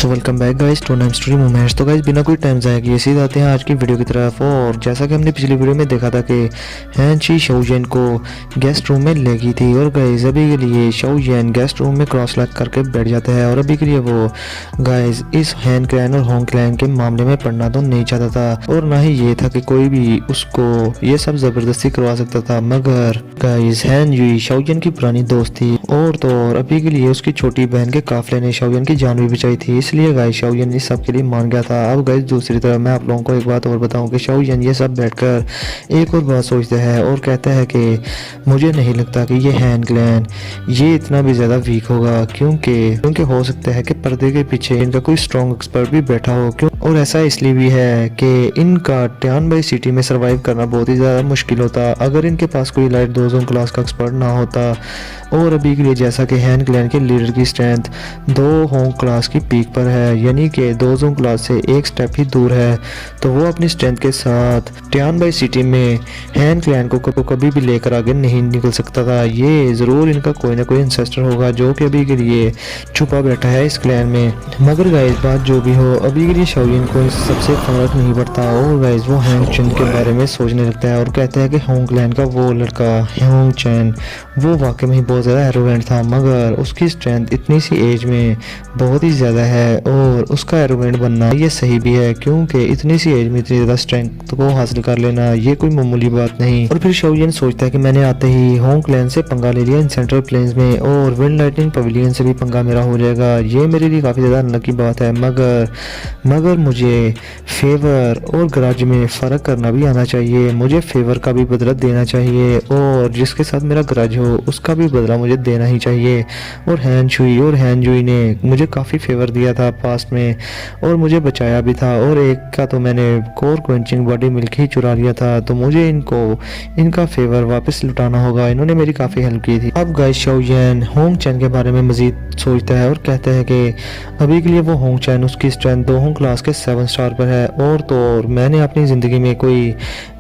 So welcome back guys to Naim story moments. तो guys बिना कोई टाइम ज़ाया किए सीधे आते हैं आज की वीडियो की तरफ। और जैसा कि हमने पिछली वीडियो में देखा था कि हैन शी शाओजिन को गेस्ट रूम में ले गई थी और गाइस अभी के लिए शाओजिन गेस्ट रूम में क्रॉस लैग करके बैठ जाता है। और अभी के लिए वो गाइस इस हैन क्लैन और होंग क्लैन के मामले में पढ़ना तो नहीं चाहता था और ना ही ये था कि कोई भी उसको ये सब ज़बरदस्ती करवा सकता था। मगर गाइस हैन यूई शाओजिन की पुरानी दोस्त थी और तो और अभी के लिए उसकी छोटी बहन के काफिले ने शाओजिन की जान भी बचाई थी, इसलिए गाइस शाओजिन इस सब के लिए मान गया था। अब गाइस दूसरी तरफ मैं आप लोगों को एक बात और बताऊं कि शाओजिन ये सब बैठकर एक और बात सोचता है और कहता है कि मुझे नहीं लगता कि ये हैन क्लैन ये इतना भी ज़्यादा वीक होगा, क्योंकि हो सकता है कि पर्दे के पीछे इनका कोई स्ट्रॉन्ग एक्सपर्ट भी बैठा हो। क्यों और ऐसा इसलिए भी है कि इनका टियानबई सिटी में सर्वाइव करना बहुत ही ज़्यादा मुश्किल होता अगर इनके पास कोई लाइट दोजों क्लास का एक्सपर्ट ना होता। और अभी के लिए जैसा कि हैन क्लैन के लीडर की स्ट्रेंथ 2 होंग क्लास की पीक पर है, यानी कि 2 जोंग क्लास से एक स्टेप ही दूर है, तो वो अपनी स्ट्रेंथ के साथ टियानबई सिटी में हैन क्लैन को कभी भी लेकर आगे नहीं निकल सकता था। ये ज़रूर इनका कोई ना कोई इंसेस्टर होगा जो कि अभी के लिए छुपा बैठा है इस क्लैन में। मगर गाइस बात जो भी हो अभी के लिए शाओजिन को इस सबसे फर्क नहीं पड़ता और गाइस वो हैंग चैन के बारे में सोचने लगता है और कहता है कि होंग क्लैन का वो लड़का होंग चैन वो वाकई में बहुत ज़्यादा एरोगेंट था, मगर उसकी स्ट्रेंथ इतनी सी एज में बहुत ही ज़्यादा है और उसका एरोगेंट बनना ये सही भी है, क्योंकि इतनी सी एज में इतनी ज़्यादा स्ट्रेंथ को हासिल कर लेना ये कोई मामूली बात नहीं। और फिर शाओजिन सोचता है कि मैंने आते ही होंग क्लैन से पंगा ले लिया इन सेंट्रल प्लेन्स में और विंड लाइटनिंग पवेलियन से भी पंगा मेरा हो जाएगा, ये मेरे लिए काफ़ी ज़्यादा अनलकी बात है। मगर मुझे फेवर और ग्रज में फ़र्क करना भी आना चाहिए, मुझे फेवर का भी बदला देना चाहिए और जिसके साथ मेरा ग्रज हो उसका भी बदला मुझे देना ही चाहिए। और हैन जुई ने मुझे काफ़ी फेवर दिया था पास्ट में और मुझे बचाया भी था और एक का तो मैंने कोर क्वेंचिंग बॉडी मिल्क ही चुरा लिया था, तो मुझे इनका फेवर वापस लुटाना होगा, इन्होंने मेरी काफ़ी हेल्प की थी। अब गाइस शाओजिन होंग चैन के बारे में मजीद सोचता है और कहता है कि अभी के लिए वो होंग चैन उसकी स्ट्रेंथ 2 होंग क्लास के 7 स्टार पर है और तो और मैंने अपनी ज़िंदगी में कोई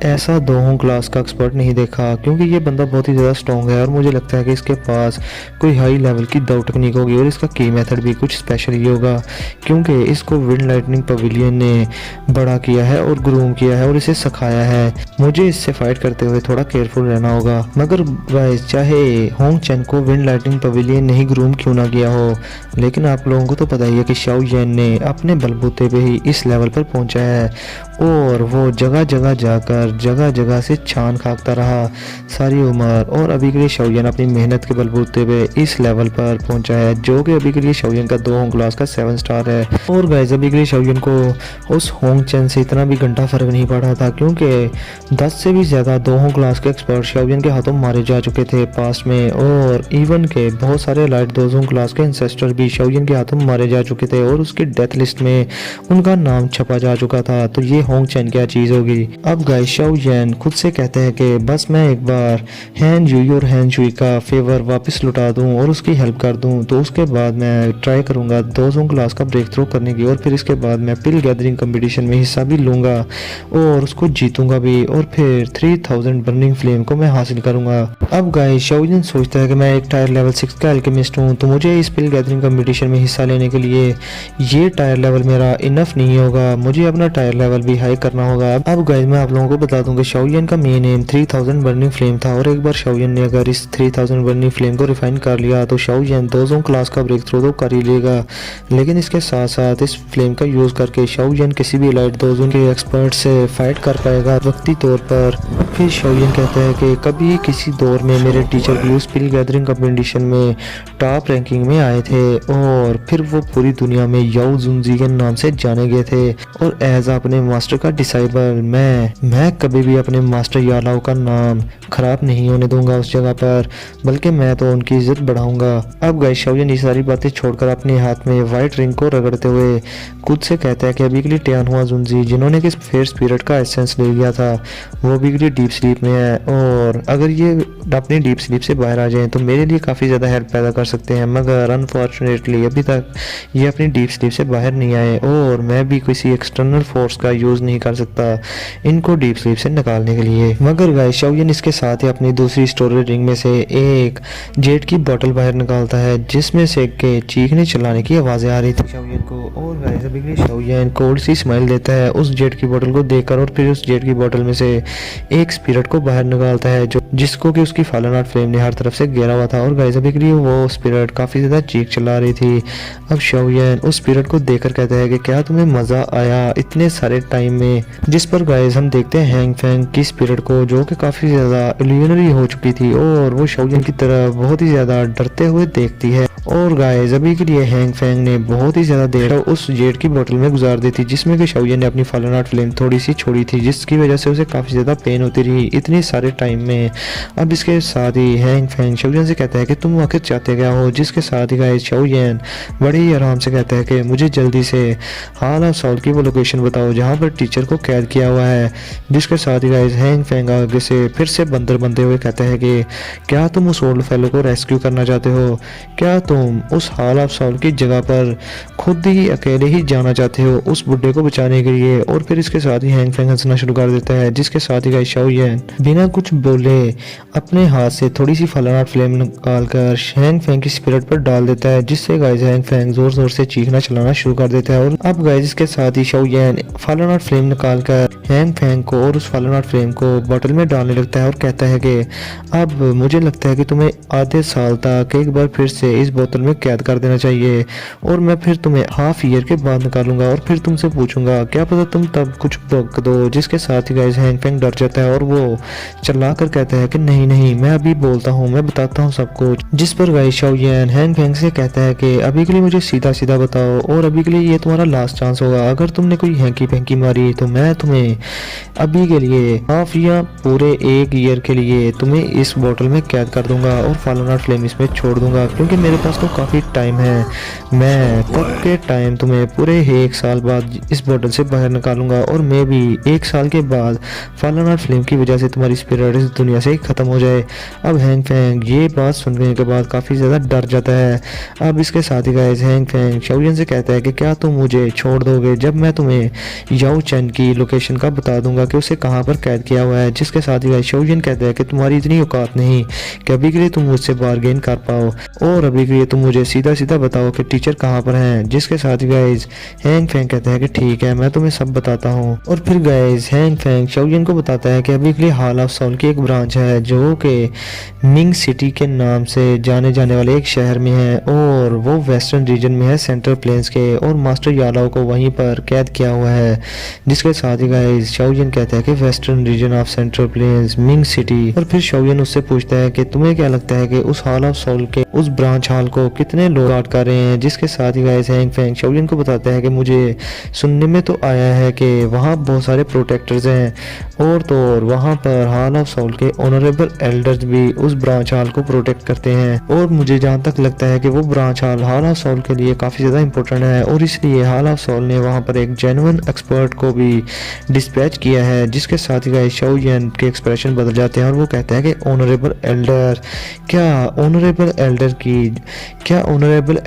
ऐसा 2 होंग क्लास का एक्सपर्ट नहीं देखा, क्योंकि ये बंदा बहुत ही ज़्यादा स्ट्रॉन्ग है और मुझे लगता है कि इसके पास कोई हाई लेवल की दाव टेक्निक होगी और इसका की मेथड भी कुछ स्पेशल ही होगा, क्योंकि इसको विंड लाइटनिंग पवेलियन ने बड़ा किया है और ग्रूम किया है और इसे सिखाया है। मुझे इससे फाइट करते हुए थोड़ा केयरफुल रहना होगा। मगर गाइस चाहे होंग चैन को विंड लाइटनिंग पवेलियन नहीं ग्रूम क्यों ना किया हो, लेकिन आप लोगों को तो पता ही है कि शाओजिन ने अपने बलबूते पे ही इस लेवल पर पहुंचा है और वो जगह जगह से छान खाकता रहा सारी उम्र और अभी के लिए शाओजिन अपनी मेहनत के बलबूते पे इस लेवल पर पहुंचा है, जो कि अभी के लिए शाओजिन का 2 होंग क्लास का 7 स्टार है। और गाइस अभी के लिए शाओजिन को उस होंग चैन से इतना भी घंटा फर्क नहीं पड़ा था, क्योंकि 10 से भी ज़्यादा 2 होंग क्लास के एक्सपर्ट शाओजिन के हाथों मारे जा चुके थे पास्ट में और इवन के बहुत सारे लाइट 2 होंग क्लास के इंसेस्टर भी शाओजिन के हाथों मारे जा चुके थे और उसकी डेथ लिस्ट में उनका नाम छपा जा चुका था, तो ये होंग चैन क्या चीज़ होगी। अब गाइस शाओजिन खुद से कहते हैं कि बस मैं एक बार हैन जुई और हैन जुई का फेवर वापस लुटा दूं और उसकी हेल्प कर दूं, तो उसके बाद मैं ट्राई करूंगा 2 होंग क्लास का ब्रेक थ्रू करने की और फिर इसके बाद मैं पिल गैदरिंग कंपटीशन में हिस्सा भी लूंगा और उसको जीतूंगा भी और फिर 3000 बर्निंग फ्लेम को मैं हासिल करूंगा। अब गाइस शाओजिन सोचता है कि मैं एक टायर लेवल 6 का एल्केमिस्ट हूँ, तो मुझे इस पिल गैदरिंग कंपटीशन में हिस्सा लेने के लिए ये टायर लेवल मेरा इनफ नहीं होगा, मुझे अपना टायर लेवल भी हाई करना होगा। अब गाइस मैं आप लोगों को बता दूं कि शाओजिन का मेन एम 3000 बर्निंग फ्लेम था और एक बार शाओजिन ने अगर इस 3000 बर्निंग फ्लेम को रिफाइन कर लिया तो शाओजिन 2 जोंग क्लास का ब्रेक थ्रू तो कर ही लेगा, लेकिन इसके साथ साथ इस फ्लेम का यूज़ करके शाओजिन किसी भी लाइट 2 जोंग के एक्सपर्ट से फाइट कर पाएगा वक्ती तौर पर। फिर शाओजिन कहता है कि कभी किसी दौर में मेरे टीचर भी उस पिल गैदरिंग कंपटीशन में टॉप रैंकिंग में आए थे और फिर वो पूरी दुनिया में याओ जुनजी के नाम से जाने गए थे और एज अपने मास्टर का डिसाइबल मैं कभी भी अपने मास्टर यालाओ का नाम खराब नहीं होने दूंगा उस जगह पर, बल्कि मैं तो उनकी इज्जत बढ़ाऊंगा। अब गाइस शाओजिन ये सारी बातें छोड़कर अपने हाथ में व्हाइट रिंग को रगड़ते हुए खुद से कहता है कि अभी के लिए टियान हुआ जुनजी जिन्होंने कि फेयर स्पिरिट का एसेंस ले लिया था वो अभी के लिए डीप स्लीप में है और अगर ये अपनी डीप स्लीप से बाहर आ जाएं तो मेरे लिए काफ़ी ज़्यादा हेल्प पैदा कर सकते हैं, मगर अनफॉर्चुनेटली अभी तक ये अपनी डीप स्लीप से बाहर नहीं आए और मैं भी किसी एक्सटर्नल फोर्स का यूज़ नहीं कर सकता इनको डीप स्लीप से निकालने के लिए। मगर गाइस शाओयन इसके साथ ही अपनी दूसरी स्टोरी रिंग में से एक जेट की बोतल बाहर निकालता है जिसमें से के चीखने चिल्लाने की आवाज़ें आ रही थी शाओयन को। और गाइस अभी के लिए शाओयन कोल्ड सी स्माइल देता है उस जेट की बोतल को देखकर और फिर उस जेट की बोतल में से एक स्पिरिट को बाहर निकालता है जो जिसको कि उसकी फॉलन आउट फ्लेम ने हर तरफ से घेरा हुआ था। और गाइस अभी के लिए वो स्पिरिट काफ़ी ज़्यादा चीख चिल्ला रही थी। अब शाओयन उस स्पिरिट को देखकर कहता है कि क्या तुम्हें मज़ा आया इतने सारे टाइम में। जिस पर गाइस हम देखते हैं हैंग फैंग की स्पिरिट को जो कि काफ़ी ज़्यादा इल्यूमिनरी हो चुकी थी और वो शाओयन की तरफ बहुत ही ज़्यादा डरते हुए देखती है। और गाइस अभी के लिए हैंग फैंग ने बहुत ही ज़्यादा देर उस जेट की बोतल में गुजार दी थी जिसमें कि शाओयन ने अपनी फॉलन आउट फ्लेम थोड़ी सी छोड़ी थी जिसकी वजह से उसे काफ़ी ज़्यादा पेन होती रही इतने सारे टाइम में। अब इसके साथ ही हैंग फैंग शाओयन से कहता है कि तुम आखिर चाहते क्या हो, जिसके साथ ही गाइस शाओयन बड़े ही आराम से कहता है कि मुझे जल्दी से हॉल ऑफ सॉल की वो लोकेशन बताओ जहाँ पर टीचर को कैद किया हुआ है। जिसके साथ ही गाइस हैंग फैंग आगे से फिर से बंदर बनते हुए कहता है कि क्या तुम उस ओल्ड फेलो को रेस्क्यू करना चाहते हो, क्या तुम उस हॉल ऑफ सॉल की जगह पर खुद ही अकेले ही जाना चाहते हो उस बुड्ढे को बचाने के लिए। और फिर इसके साथ ही हैंग फैंग हंसना शुरू कर देता है जिसके साथ ही गाइस शाओयन बिना कुछ बोले अपने हाथ से थोड़ी सी फॉलन आउट फ्लेम निकालकर हैंग फैंग की स्पिरिट पर डाल देता है जिससे गाइस हैंग फैंग जोर जोर से चीखना चलाना शुरू कर देता है। और अब गाइस इसके साथ ही शाओयन फॉलन आउट फ्लेम निकालकर हैंग फैंग को और उस फॉलन आउट फ्लेम को बोतल में डालने लगता है और कहता है कि अब मुझे लगता है कि तुम्हें आधे साल तक एक बार फिर से इस बोतल में कैद कर देना चाहिए और मैं फिर तुम्हें हाफ ईयर के बाद निकालूंगा और फिर तुमसे पूछूंगा, क्या पता तुम तब कुछ बक दो। जिसके साथ ही गाइस हैंग फैंग डर जाता है और वो चिल्ला कर कहता है कि नहीं नहीं मैं अभी बोलता हूँ, मैं बताता हूँ सब कुछ। जिस पर गाइस शाओयन हैंग फैंग से कहता है कि अभी के लिए मुझे सीधा सीधा बताओ और अभी के लिए ये तुम्हारा लास्ट चांस होगा। अगर तुमने कोई हैंकी फैंकी मारी तो मैं तुम्हें अभी के लिए हाफ या पूरे एक ईयर के लिए तुम्हें इस बोतल में कैद कर दूंगा और फॉलन आउट फ्लेम इसमें छोड़ दूंगा क्योंकि मेरे पास तो काफ़ी टाइम है। मैं तब के टाइम तुम्हें पूरे 1 साल बाद इस बोतल से बाहर निकालूंगा और मैं भी 1 साल के बाद फॉलन आउट फ्लेम की वजह से तुम्हारी स्पिरिट इस दुनिया से ही ख़त्म हो जाए। अब हैंग फैंग ये बात सुनने के बाद काफ़ी ज़्यादा डर जाता है। अब इसके साथ ही गाइस हैंग फैंग शाओयन से कहता है कि क्या तुम मुझे छोड़ दोगे जब मैं तुम्हें याओ चैन की लोकेशन का बता दूंगा कि उसे कहाँ पर कैद किया हुआ है। जिसके साथ ही गाइस शाओयन कहता है कि तुम्हारी इतनी औकात नहीं कि अभी के लिए तुम मुझसे बार्गेन कर पाओ और अभी के लिए तुम मुझे सीधा सीधा बताओ कि टीचर कहाँ पर हैं। जिसके साथ ही गाइस हैंग फैंग कहता है कि ठीक है मैं तुम्हें सब बताता हूँ। और फिर गाइस हैंग फैंग शाओयन को बताता है कि अभी के लिए हॉल ऑफ सॉल की एक ब्रांच है जो कि मिंग सिटी के नाम से जाने जाने वाले एक शहर में है और वो वेस्टर्न रीजन में है सेंट्रल प्लेन्स के, और मास्टर यालाओ को वहीं पर कैद किया हुआ है। जिसके साथ ही गाइस शाओयन कहता है कि western region of central plains Ming city. और फिर शाओयन उससे पूछता है कि तुम्हें क्या लगता है कि उस हॉल ऑफ सॉल के उस ब्रांच हॉल को कितने लोग गार्ड कर रहे हैं। जिसके साथ ही गाइस हैंग फैंग शाओयन को बताता है कि मुझे सुनने में तो आया है कि वहाँ बहुत सारे प्रोटेक्टर्स हैं और तो और वहाँ पर हॉल ऑफ सॉल के ऑनरेबल एल्डर्स भी उस ब्रांच हॉल को प्रोटेक्ट करते हैं। और मुझे जहाँ तक लगता है कि वो ब्रांच हॉल ऑफ सॉल के लिए काफ़ी ज़्यादा इंपॉर्टेंट है और इसलिए हॉल ऑफ सॉल ने वहाँ पर एक जेन्युइन एक्सपर्ट को भी डिस्पैच किया है। जिसके साथ ही गाइस शाओयन के एक्सप्रेशन बदल जाते हैं और वो कहते हैं कि ऑनरेबल एल्डर, क्या ऑनरेबल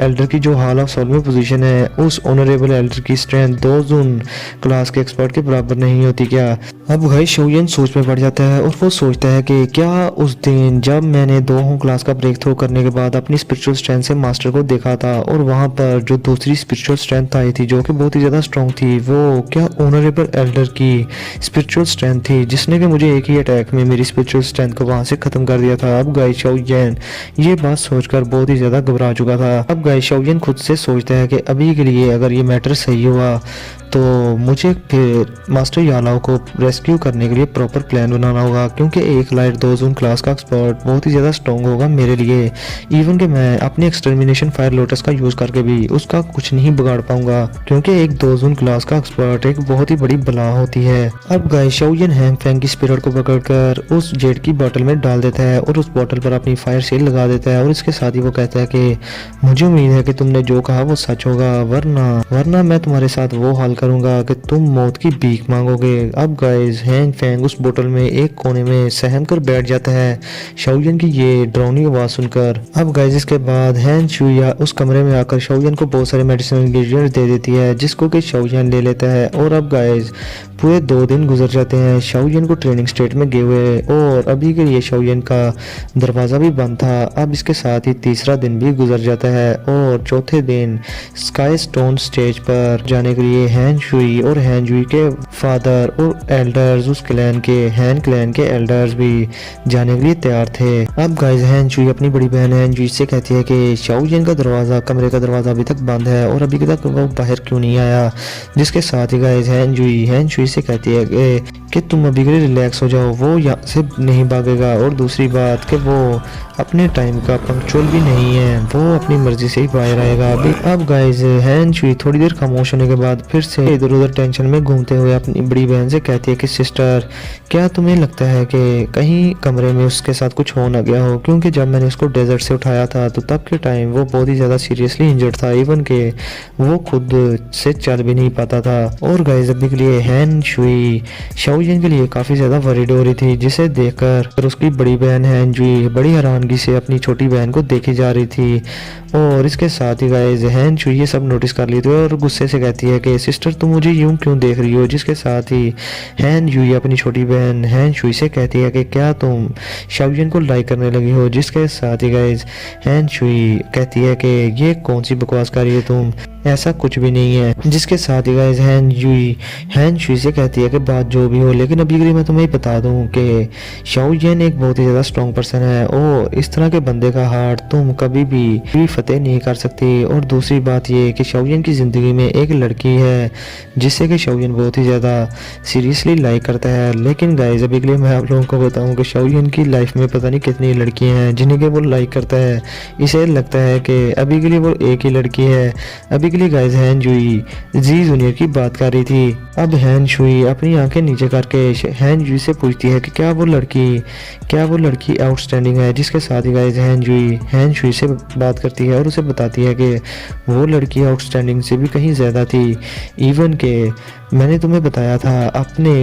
एल्डर की जो हॉल ऑफ सॉल में पोजीशन है उस ऑनरेबल एल्डर की स्ट्रेंथ 2 जून क्लास के एक्सपर्ट के बराबर नहीं होती क्या। अब गाइस शाओयन सोच में पड़ जाता है और वो सोचता है कि क्या उस दिन जब मैंने 2 क्लास का ब्रेक थ्रू करने के बाद अपनी स्पिरिचुअल स्ट्रेंथ से मास्टर को देखा था और वहाँ पर जो दूसरी स्पिरिचुअल स्ट्रेंथ आई थी जो कि बहुत ही ज़्यादा स्ट्रॉन्ग थी, वो क्या ऑनरेबल एल्डर की स्पिरिचुअल स्ट्रेंथ थी जिसने कि मुझे एक ही अटैक में मेरी स्पिरिचुअल स्ट्रेंथ को वहाँ से ख़त्म कर दिया था। अब गाइस शाओयन ये बात सोचकर बहुत ही ज़्यादा घबरा चुका था। अब गाइस शाओयन खुद से सोचता है कि अभी के लिए अगर ये मैटर सही हुआ तो मुझे फिर मास्टर यालाओ को रेस्क्यू करने के लिए प्रॉपर प्लान बनाना होगा क्योंकि 1 लाइट 2 जून क्लास का एक्सपर्ट बहुत ही ज़्यादा स्ट्रॉन्ग होगा मेरे लिए। इवन कि मैं अपनी एक्सटर्मिनेशन फायर लोटस का यूज़ करके भी उसका कुछ नहीं बिगाड़ पाऊंगा क्योंकि एक 2 जून क्लास का एक्सपर्ट एक बहुत ही बड़ी बला होती है। अब गाइस शाओयन हैंग फैंग की स्पिरिट को पकड़कर उस जेट की बोतल में डाल देता है और उस बोतल पर अपनी फायर सेल लगा देता है और इसके साथ ही वो कहता है कि मुझे उम्मीद है कि तुमने जो कहा वो सच होगा, वरना वरना मैं तुम्हारे साथ वो हाल करूंगा कि तुम मौत की भीख मांगोगे। अब गाइस हैंग फैंग उस बोतल में एक कोने में सहम कर बैठ जाता है शाओयन की ये डरावनी आवाज सुनकर। अब गाइस इसके बाद हैन शुया उस कमरे में आकर शाओयन को बहुत सारे मेडिसिनल इंग्रेडिएंट्स दे देती है, जिसको कि शाओयन ले लेता है। और अब गाइस पूरे 2 दिन गुजर जाते हैं शाओयन को ट्रेनिंग स्टेट में गए हुए, और अभी के लिए शाओयन का दरवाज़ा भी बंद था। अब इसके साथ ही तीसरा दिन भी गुजर जाता है, और चौथे दिन स्काई स्टोन स्टेज पर जाने के लिए हैन शुई और हैन जुई के फादर और एल्डर्स उस क्लैन के हैन क्लैन के एल्डर्स भी जाने के लिए तैयार थे। अब गाइस हैन शुई अपनी बड़ी बहन हैन जुई से कहती है कि शाओयन का दरवाज़ा कमरे का दरवाज़ा अभी तक बंद है और अभी तक वो बाहर क्यों नहीं आया। जिसके साथ ही गाइस हैन शुई से कहती है कि तुम अभी के लिए रिलैक्स हो जाओ, वो यहाँ से नहीं भागेगा। और दूसरी बात कि वो अपने टाइम का पंक्चुअल भी नहीं है, वो अपनी मर्जी से ही बाहर आएगा अभी। अब गाइस हैन शुई थोड़ी देर खामोश होने के बाद फिर से इधर उधर टेंशन में घूमते हुए अपनी बड़ी बहन से कहती है कि सिस्टर, क्या तुम्हें लगता है कि कहीं कमरे में उसके साथ कुछ हो ना गया हो, क्योंकि जब मैंने उसको डेजर्ट से उठाया था तो तब के टाइम वो बहुत ही ज़्यादा सीरियसली इंजर्ड था, इवन के वो खुद से चल भी नहीं पाता था। और गाइस अभी के लिए हैन शुई शाओयन के लिए काफ़ी ज़्यादा वरीड हो रही थी, जिसे देखकर उसकी बड़ी बहन हैन जुई बड़ी हैरानगी से अपनी छोटी बहन को देखी जा रही थी। और इसके साथ ही गाइस हैन शुई ये सब नोटिस कर ली थी और गुस्से से कहती है कि सिस्टर तुम मुझे यूं क्यों देख रही हो। जिसके साथ ही हैन युई अपनी छोटी बहन हैन शुई से कहती है कि क्या तुम शाओयन को लाइक करने लगी हो। जिसके साथ ही गाइस हैन शुई कहती है कि ये कौन सी बकवास कर रही है तुम, ऐसा कुछ भी नहीं है। जिसके साथ ही गाइस हैन शुई से कहती है कि बात जो भी हो, लेकिन अभी के लिए मैं तुम्हें बता दूं कि शाओयन एक बहुत ही ज़्यादा स्ट्रॉन्ग पर्सन है और इस तरह के बंदे का हार्ट तुम कभी भी फतेह नहीं कर सकती। और दूसरी बात ये कि शाओयन की ज़िंदगी में एक लड़की है जिससे कि शाओयन बहुत ही ज़्यादा सीरियसली लाइक करता है। लेकिन गाइस अभी के लिए मैं आप लोगों को बताऊं कि शाओयन की लाइफ में पता नहीं कितनी लड़कियां हैं जिन्हें कि वो लाइक करता है। इसे लगता है कि अभी के लिए वो एक ही लड़की है। अभी के लिए गाइस हैन जुई जी जूनियर की बात कर रही थी। अब हैन शुई अपनी आंखें नीचे करके हैन जुई से पूछती है कि क्या वो लड़की आउटस्टैंडिंग है। जिसके साथ ही गाइस हैन शुई से बात करती है और उसे बताती है कि वो लड़की आउटस्टैंडिंग से भी कहीं ज़्यादा थी। इवन के मैंने तुम्हें बताया था अपने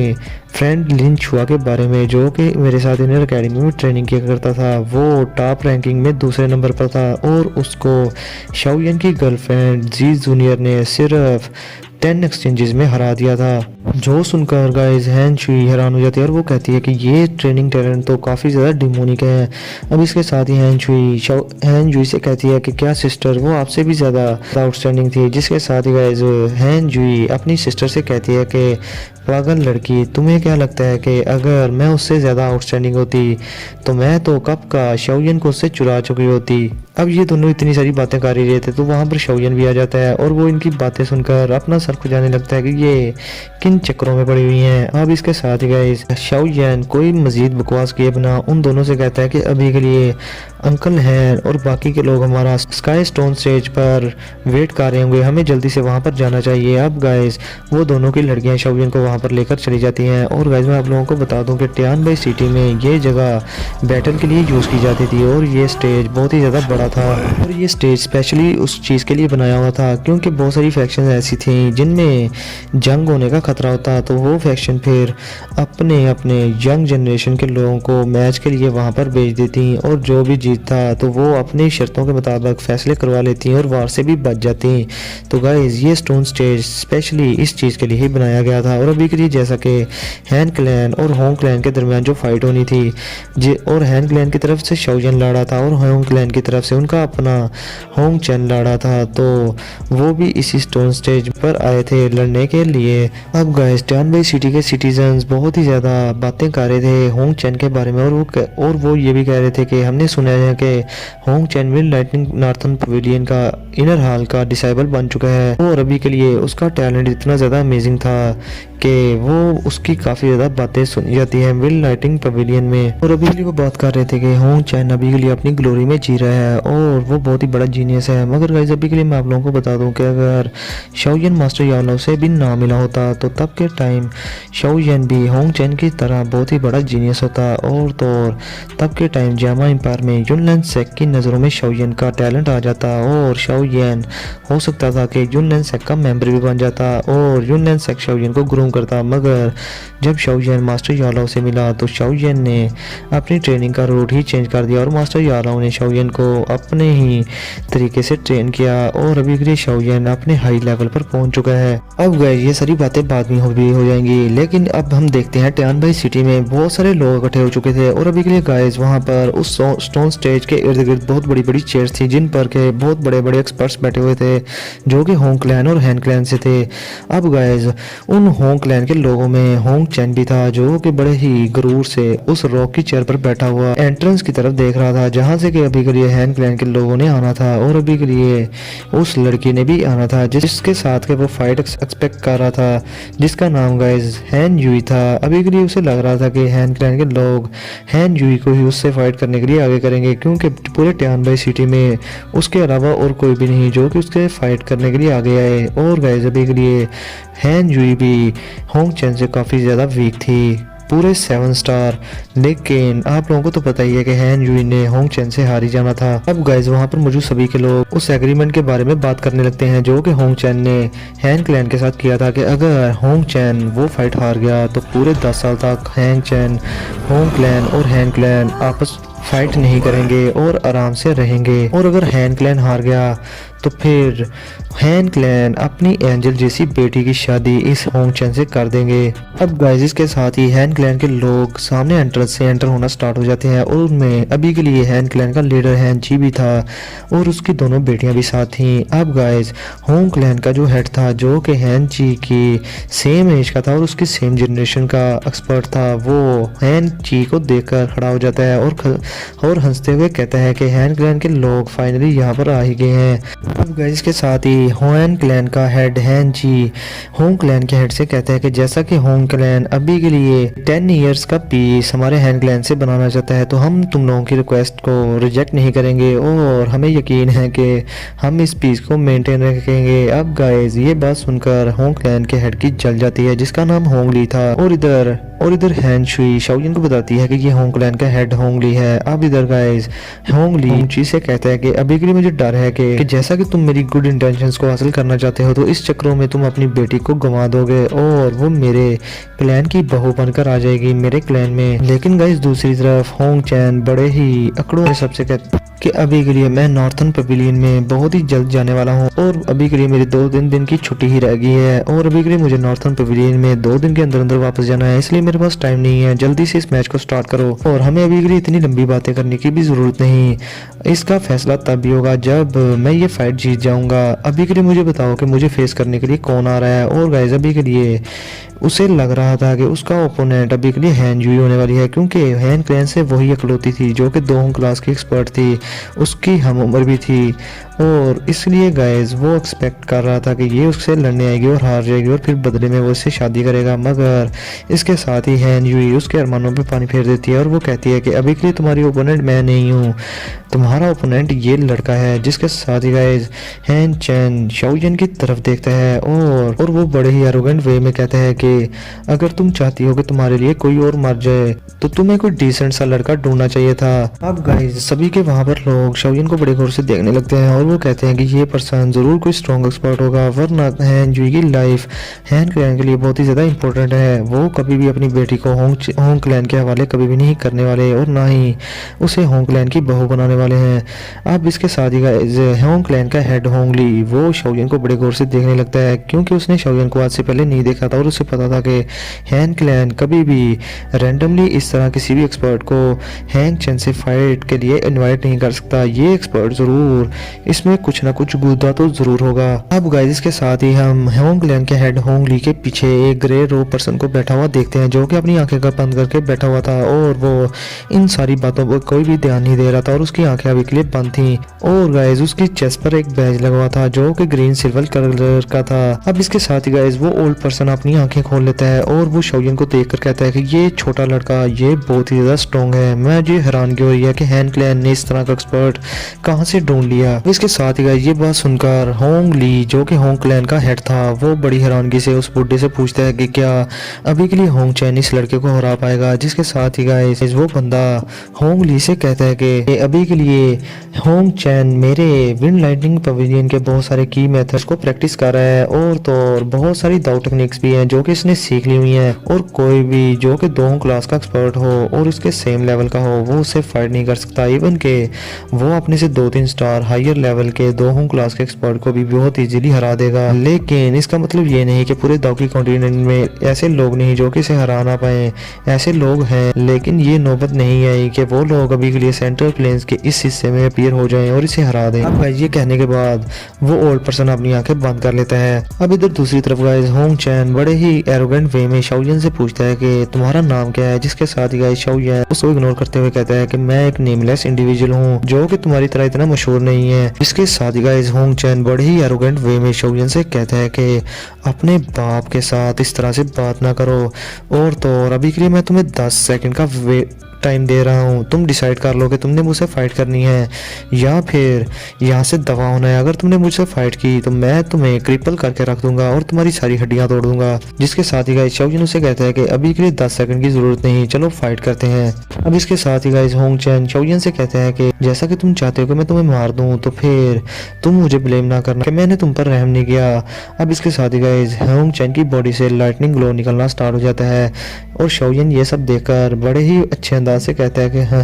फ्रेंड लिन छुआ के बारे में, जो कि मेरे साथ इनर अकेडमी में ट्रेनिंग किया करता था। वो टॉप रैंकिंग में दूसरे नंबर पर था और उसको शाओयन की गर्लफ्रेंड जी जूनियर ने सिर्फ 10 एक्सचेंजेस में हरा दिया था। जो सुनकर गाइस हैन शुई हैरान हो जाती है और वो कहती है कि ये ट्रेनिंग टैलेंट तो काफ़ी ज़्यादा डिमोनिक है। अब इसके साथ ही हैन जुई से कहती है कि क्या सिस्टर वो आपसे भी ज़्यादा आउटस्टैंडिंग थी। जिसके साथ ही गाइस हैन जुई अपनी सिस्टर से कहती है कि पागल लड़की, तुम्हें क्या लगता है कि अगर मैं उससे ज़्यादा आउटस्टैंडिंग होती तो मैं तो कब का शाओयन को उससे चुरा चुकी होती। अब ये दोनों इतनी सारी बातें कर ही रहे थे तो वहाँ पर शाओयन भी आ जाता है और वो इनकी बातें सुनकर अपना सर खुजाने लगता है कि ये किन चक्करों में पड़ी हुई हैं। अब इसके साथ ही गाइस शाओयन कोई मजीद बकवास किए बिना उन दोनों से कहता है कि अभी के लिए अंकल हैं और बाकी के लोग हमारा स्काई स्टोन स्टेज पर वेट कर रहे होंगे, हमें जल्दी से वहाँ पर जाना चाहिए। अब गाइस वो दोनों की लड़कियाँ शाओयन को वहाँ पर लेकर चली जाती हैं। और गाइस मैं आप लोगों को बता दूं कि टियानबई सिटी में ये जगह बैटल के लिए यूज़ की जाती थी और ये स्टेज बहुत ही ज़्यादा बड़ा था और ये स्टेज स्पेशली उस चीज़ के लिए बनाया हुआ था क्योंकि बहुत सारी फैक्शन ऐसी थी जिनमें जंग होने का खतरा होता, तो वो फैक्शन फिर अपने अपने यंग जनरेशन के लोगों को मैच के लिए वहाँ पर भेज देती और जो भी जीतता तो वो अपनी शर्तों के मुताबिक फैसले करवा लेती और वार से भी बच जाती। तो गाइस ये स्टोन स्टेज स्पेशली इस चीज़ के लिए ही बनाया गया था। और अभी के लिए जैसा कि हैन क्लैन और होंग क्लैन के दरमियान जो फाइट होनी थी और हैन क्लैन की तरफ से शाओयन लड़ा था और होंग क्लैन की तरफ से उनका अपना होंग चैन लड़ा था, तो वो भी इसी स्टोन स्टेज पर आए थे लड़ने के लिए। अब गाइस टियानबई सिटी के सिटीजन्स बहुत ही ज़्यादा बातें कर रहे थे होंग चैन के बारे में और वो ये भी कह रहे थे कि हमने सुना है कि Hong chain will lightning northern pavilion का इनर हॉल का डिसाइबल बन चुका है और अभी के लिए उसका टैलेंट इतना ज़्यादा अमेजिंग था कि वो उसकी काफ़ी ज़्यादा बातें सुनी जाती हैं विल लाइटिंग पवेलियन में। और अभी के लिए वो बात कर रहे थे कि होंग चैन अभी के लिए अपनी ग्लोरी में जी रहा है और वो बहुत ही बड़ा जीनियस है। मगर गाइस अभी के लिए मैं आप लोगों को बता दूं कि अगर शाओयन मास्टर यानो से भी ना मिला होता तो तब तब के टाइम शाओ भी होंग चैन की तरह बहुत ही बड़ा जीनियस होता। और तो और तब के टाइम जामा एम्पायर में युनलैन सेक की नज़रों में शाओ का टैलेंट आ जाता और शाओ हो सकता था कि युनलैन सेक का मेंबर भी बन जाता और युनलैन सेक शाओ को ग्रूम करता। मगर जब शाओ मास्टर यालाओ से मिला तो शाओ ने अपनी ट्रेनिंग का रूट ही चेंज कर दिया और मास्टर यालाओ ने शाओ को अपने ही तरीके से ट्रेन किया और अभी के लिए शाओ अपने हाई लेवल पर पहुंच चुका है। अब गए ये सारी बातें बाद में भी हो जाएंगी, लेकिन अब हम देखते हैं टियानबाई सिटी में बहुत सारे लोग इकट्ठे हो चुके थे और अभी के लिए गाइस वहां पर उस स्टोन स्टेज के इर्द गिर्द बहुत बड़ी बड़ी चेयर्स थी जिन पर के बहुत बड़े बड़े एक्सपर्ट्स बैठे हुए थे जो कि होंग क्लैन और हैन क्लैन से थे। अब गाइस उन होंग क्लैन के लोगों में होंग चैन भी था जो कि बड़े ही गुरूर से उस रॉक की चेयर पर बैठा हुआ एंट्रेंस की तरफ देख रहा था जहां से कि अभी के लिए हैन क्लैन के लोगों ने आना था और अभी के लिए उस लड़की ने भी आना था जिसके साथ के वो फाइट एक्सपेक्ट कर रहा था जिसका नाम गाइस हैन यूई था। अभी के लिए उसे लग रहा था कि हैन क्लैन के लोग हैन यूई को ही उससे फाइट करने के लिए आगे करेंगे क्योंकि पूरे टियानबाई सिटी में उसके अलावा और कोई भी नहीं जो कि उसके फाइट करने के लिए आगे आए। और गाइस अभी के लिए हैन यूई भी होंग चैन से काफ़ी ज़्यादा वीक थी, पूरे 7 स्टार। लेकिन आप लोगों को तो पता ही है कि हैन यूई ने होंग चैन से हार ही जाना था। अब गाइस वहां पर मौजूद सभी के लोग उस एग्रीमेंट के बारे में बात करने लगते हैं जो कि होंग चैन ने हैन क्लैन के साथ किया था कि अगर होंग चैन वो फाइट हार गया तो पूरे 10 साल तक हैंग चैन, होंग क्लैन और हैन क्लैन आपस फाइट नहीं करेंगे और आराम से रहेंगे। और अगर हैन क्लैन हार गया तो फिर हैन क्लैन अपनी एंजल जैसी बेटी की शादी इस होंग चैन से कर देंगे। अब गाइस इसके साथ ही हैन क्लैन के लोग सामने एंट्रेंस से एंटर होना स्टार्ट हो जाते हैं और उनमें अभी के लिए हैन क्लैन का लीडर हैन ची भी था और उसकी दोनों बेटियां भी साथ थीं। अब गाइस होंग क्लैन का जो हेड था जो कि हैन ची की सेम एज का था और उसकी सेम जनरेशन का एक्सपर्ट था वो हैन ची को देखकर खड़ा हो जाता है और हंसते हुए कहता है कि हैन क्लैन के लोग फाइनली यहाँ पर आ ही गए हैं। अब गाइस के साथ ही होंग क्लैन का हेड हैन ची होंग क्लैन के हेड से कहता है कि जैसा कि होंग क्लैन अभी के लिए 10 इयर्स का पीस हमारे हैन क्लैन से बनाना चाहता है तो हम तुम लोगों की रिक्वेस्ट को रिजेक्ट नहीं करेंगे और हमें यकीन है कि हम इस पीस को मेंटेन रखेंगे। अब गाइस ये बात सुनकर होंग क्लैन के हेड की जल जाती है जिसका नाम होंग ली था और इधर हैन शुई शाओ को बताती है कि ये होंग क्लैन का हेड होंग ली है। अब इधर गाइस होंग ली ची से कहता है कि अभी के लिए मुझे डर है कि जैसा कि तुम मेरी गुड इंटेंशंस को हासिल करना चाहते हो तो इस चक्रों में तुम अपनी बेटी को गंवा दोगे और वो मेरे क्लैन की बहू बनकर आ जाएगी मेरे क्लैन में। लेकिन गाइस दूसरी तरफ होंग चैन बड़े ही अकड़ों से सबसे कहते कि अभी के लिए मैं नॉर्थन पवेलियन में बहुत ही जल्द जाने वाला हूँ और अभी के लिए मेरी 2 दिन की छुट्टी ही रह गई है और अभी के लिए मुझे नॉर्थन पवेलियन में 2 दिन के अंदर वापस जाना है, इसलिए मेरे पास टाइम नहीं है। जल्दी से इस मैच को स्टार्ट करो और हमें अभी के लिए इतनी लंबी बातें करने की भी जरूरत नहीं, इसका फैसला तब भी होगा जब मैं ये फाइट जीत जाऊंगा। अभी के लिए मुझे बताओ कि मुझे फेस करने के लिए कौन आ रहा है। और गाइस अभी के लिए उसे लग रहा था कि उसका ओपोनेंट अभी के लिए हैन यूई होने वाली है क्योंकि हैन क्लैन से वही इकलौती थी जो कि 2 क्लास की एक्सपर्ट थी, उसकी हम उम्र भी थी और इसलिए गाइस वो एक्सपेक्ट कर रहा था कि ये उससे लड़ने आएगी और हार जाएगी और फिर बदले में वो उससे शादी करेगा। मगर इसके साथ ही हैन यूई उसके अरमानों पे पानी फेर देती है और वो कहती है कि अभी के लिए तुम्हारी ओपोनेंट मैं नहीं हूँ, तुम्हारा ओपोनेंट ये लड़का है। जिसके साथ ही गाइस हैन चैन शाओ की तरफ देखता है और वो बड़े ही एरोगेंट वे में कहता है कि अगर तुम चाहती हो कि तुम्हारे लिए कोई और मर जाए तो तुम्हें कोई डिसेंट सा लड़का ढूंढना चाहिए था। अब गाइस सभी के वहां पर लोग शाओ को बड़े गौर से देखने लगते हैं और वो कहते हैं कि ये पर्सन जरूर कोई स्ट्रॉन्ग एक्सपर्ट होगा वरना हैन यूई की लाइफ हैन क्लैन के लिए बहुत ही ज्यादा इंपॉर्टेंट है। वो कभी भी अपनी बेटी को होंग क्लैन के हवाले कभी भी नहीं करने वाले और ना ही उसे होंग क्लैन की बहू बनाने वाले हैं। अब इसके साथ ही गाइस होंग क्लैन का हेड होंग ली वो शाओ को बड़े गौर से देखने लगता है क्योंकि उसने शाओ को आज से पहले नहीं देखा था और उसे पता था कि हैन क्लैन कभी भी रैंडमली इस तरह किसी भी एक्सपर्ट को हैंग चैन से फाइट के लिए इनवाइट नहीं कर सकता। ये एक्सपर्ट जरूर इसमें कुछ ना कुछ गुद्दा तो जरूर होगा। अब गाइस इसके साथ ही हम होंग क्लैन के हेड होंग ली के पीछे एक ग्रे रो पर्सन को बैठा हुआ देखते हैं जो कि अपनी आंखें का बंद करके बैठा हुआ था और वो इन सारी बातों पर कोई भी ध्यान नहीं दे रहा था और उसकी आंखें अभी के लिए बंद थी। और गाइस उसकी चेस्ट पर एक बैज लगा हुआ था जो कि ग्रीन सिल्वर कलर का था। अब इसके साथ ही गाइस वो ओल्ड पर्सन अपनी आंखें खोल लेता है और वो शाओलिन को देखकर कहता है कि ये छोटा लड़का ये बहुत ही ज़्यादा स्ट्रॉन्ग है। मैं जो हैरानगी हो रही है कि हैन क्लैन ने इस तरह का एक्सपर्ट कहाँ से ढूंढ लिया। इसके साथ ही ये बात सुनकर होंग ली जो कि होंग क्लैन का हेड था वो बड़ी हैरानगी से उस बुड्ढे से पूछता है कि क्या अभी के लिए होंग चैन इस लड़के को हरा पाएगा। जिसके साथ ही गाइस वो बंदा होंग ली से कहता है कि अभी के लिए होंग चैन मेरे विंड लाइटनिंग पवेलियन के बहुत सारे की मेथड्स को प्रैक्टिस कर रहा है और तो और बहुत सारी दाव टेक्निक्स भी हैं जो कि इसने सीख ली हुई हैं और कोई भी जो कि 2 क्लास का एक्सपर्ट हो और उसके सेम लेवल का हो वो उससे फाइट नहीं कर सकता। इवन के वो अपने से 2-3 स्टार हायर लेवल के 2 क्लास के एक्सपर्ट को भी बहुत इजीली हरा देगा। लेकिन इसका मतलब ये नहीं कि पूरे दावकी कॉन्टिनेंट में ऐसे लोग नहीं जो कि इसे हरा ना पाए। ऐसे लोग हैं लेकिन ये नौबत नहीं आई कि वो लोग अभी के लिए सेंट्रल प्लेन्स के इस हिस्से में अपीयर हो जाएं और इसे हरा दें। अब गाइस ये कहने के बाद वो ओल्ड पर्सन अपनी आंखें बंद कर लेता है। अब इधर दूसरी तरफ गाइस होंग चैन बड़े ही एरोगेंट वे में शाओलिन से पूछता है कि तुम्हारा नाम क्या है। जिसके साथ ही गाइस शाओलिन उसको इग्नोर करते हुए कहता है कि मैं एक नेमलेस इंडिविजुअल हूँ जो कि तुम्हारी तरह इतना मशहूर नहीं है। इसके साथ ही गाइस होंग चैन बड़े ही एरोगेंट वे में शाओलिन से कहता है कि अपने बाप के साथ इस तरह से बात ना करो और तो और अभी के लिए मैं तुम्हें 10 सेकंड का टाइम दे रहा हूँ। तुम डिसाइड कर लो कि तुमने मुझसे फाइट करनी है या फिर यहाँ से दफा होना है। अगर तुमने मुझसे फाइट की तो मैं तुम्हें क्रिपल करके रख दूंगा और तुम्हारी सारी हड्डियां तोड़ दूंगा। जिसके साथ ही गाइस शाओलिन उसे कहता है कि अभी के लिए 10 सेकंड की जरूरत नहीं, चलो फाइट करते हैं। अब इसके साथ ही गाइस होंग चैन शाओलिन से कहता है कि जैसा कि तुम चाहते हो कि मैं तुम्हें मार दूं तो फिर तुम मुझे ब्लेम ना करना कि मैंने तुम पर रहम नहीं किया। अब इसके साथ ही गाइस होंग चैन की बॉडी से लाइटनिंग ग्लो निकलना स्टार्ट हो जाता है और शाओलिन ये सब देखकर बड़े ही अच्छे अंदाज से कहता है कि हाँ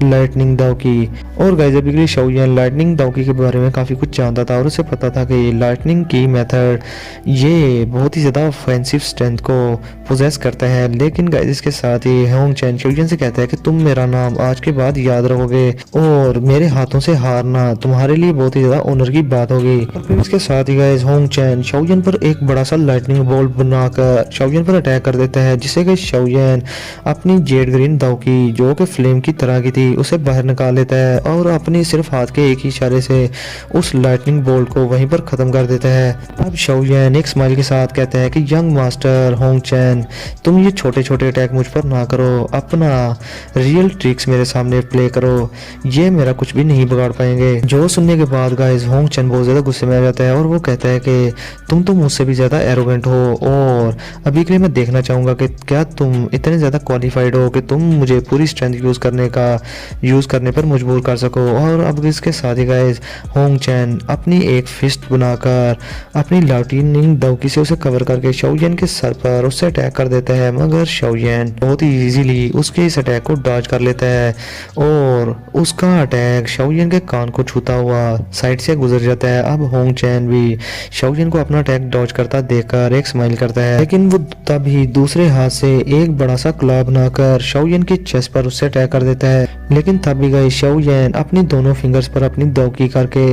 लाइटनिंग दावकी। और गाइस अभी के लिए शाओलिन लाइटनिंग दावकी के बारे में काफ़ी कुछ जानता था और उसे पता था कि लाइटनिंग की मेथड ये बहुत ही ज़्यादा ऑफेंसिव स्ट्रेंथ को पोजेस करता है। लेकिन गाइस इसके साथ ही होंग चैन शाओलिन से कहता है कि तुम मेरा नाम आज के बाद याद रखोगे और मेरे हाथों से हारना तुम्हारे लिए बहुत ही ज़्यादा ऑनर की बात होगी। और फिर इसके साथ ही गाइस होंग चैन शाओलिन पर एक बड़ा सा लाइटनिंग बोल्ट बनाकर शाओलिन पर अटैक कर देता है जिससे कि शाओलिन अपनी जेड ग्रीन दावकी जो कि फ्लेम की तरह की थी उसे बाहर निकाल लेता है और अपनी सिर्फ हाथ के एक ही इशारे से उस लाइटनिंग बोल्ट को वहीं पर खत्म कर देता है। अब शाओलिन एक स्माइल के साथ कहता है कि यंग मास्टर होंग चैन तुम ये छोटे छोटे अटैक मुझ पर ना करो, अपना रियल ट्रिक्स मेरे सामने प्ले करो, ये मेरा कुछ भी नहीं बिगाड़ पाएंगे। जो सुनने के बाद गाइस होंग चैन बहुत ज्यादा गुस्से में आ जाता है और वो कहता है कि तुम तो मुझसे भी ज्यादा एरोगेंट हो और अभी के लिए मैं देखना चाहूंगा कि क्या तुम इतने ज्यादा क्वालिफाइड हो कि तुम मुझे पूरी स्ट्रेंथ यूज करने पर मजबूर कर सको। और अब इसके साथ ही गाइस होंग चैन अपनी एक फिस्ट बनाकर अपनी लाइटनिंग दावकी से उसे कवर करके शाओलिन के सर पर उससे अटैक कर देता है मगर शाओलिन बहुत ही इजीली उसके इस अटैक को डॉज कर लेता है और उसका अटैक शाओलिन के कान को छूता हुआ साइड से गुजर जाता है। अब होंग चैन भी शाओलिन को अपना अटैक डॉज करता देखकर एक स्माइल करता है लेकिन वो तभी दूसरे हाथ से एक बड़ा सा क्लॉ बनाकर शाओलिन की चेस्ट पर उससे अटैक कर देता है। लेकिन तभी गाइस शाओलिन अपनी दोनों फिंगर्स पर अपनी दावकी करके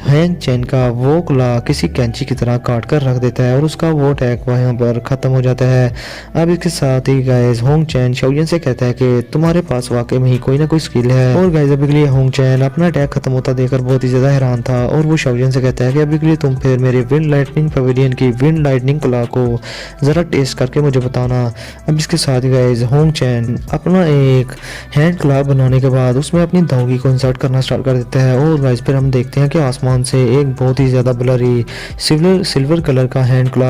होंग चैन का वो क्लॉ किसी कैंची की तरह काट कर रख देता है और उसका वो अटैक वहां पर खत्म हो जाता है। अब इसके साथ ही गाइस होंग चैन शाओलिन से कहता है कि तुम्हारे पास वाकई में ही कोई ना कोई स्किल है। और गाइस अभी के लिए होंग चैन अपना अटैक खत्म होता देखकर बहुत ही ज्यादा हैरान था और वो शाओलिन से कहता है कि अभी के लिए तुम फिर मेरे विंड लाइटनिंग पवेलियन की विंड लाइटनिंग क्लॉ को जरा टेस्ट करके मुझे बताना। अब इसके साथ ही गाइस होंग चैन अपना एक हैंड क्लॉ बनाने के बाद उसमें अपनी दावकी को इंसर्ट करना स्टार्ट कर देता है और गाइस फिर हम देखते हैं कि आसमान से एक बहुत ही ज्यादा ब्लरी सिल्वर कलर का हैंड क्लॉ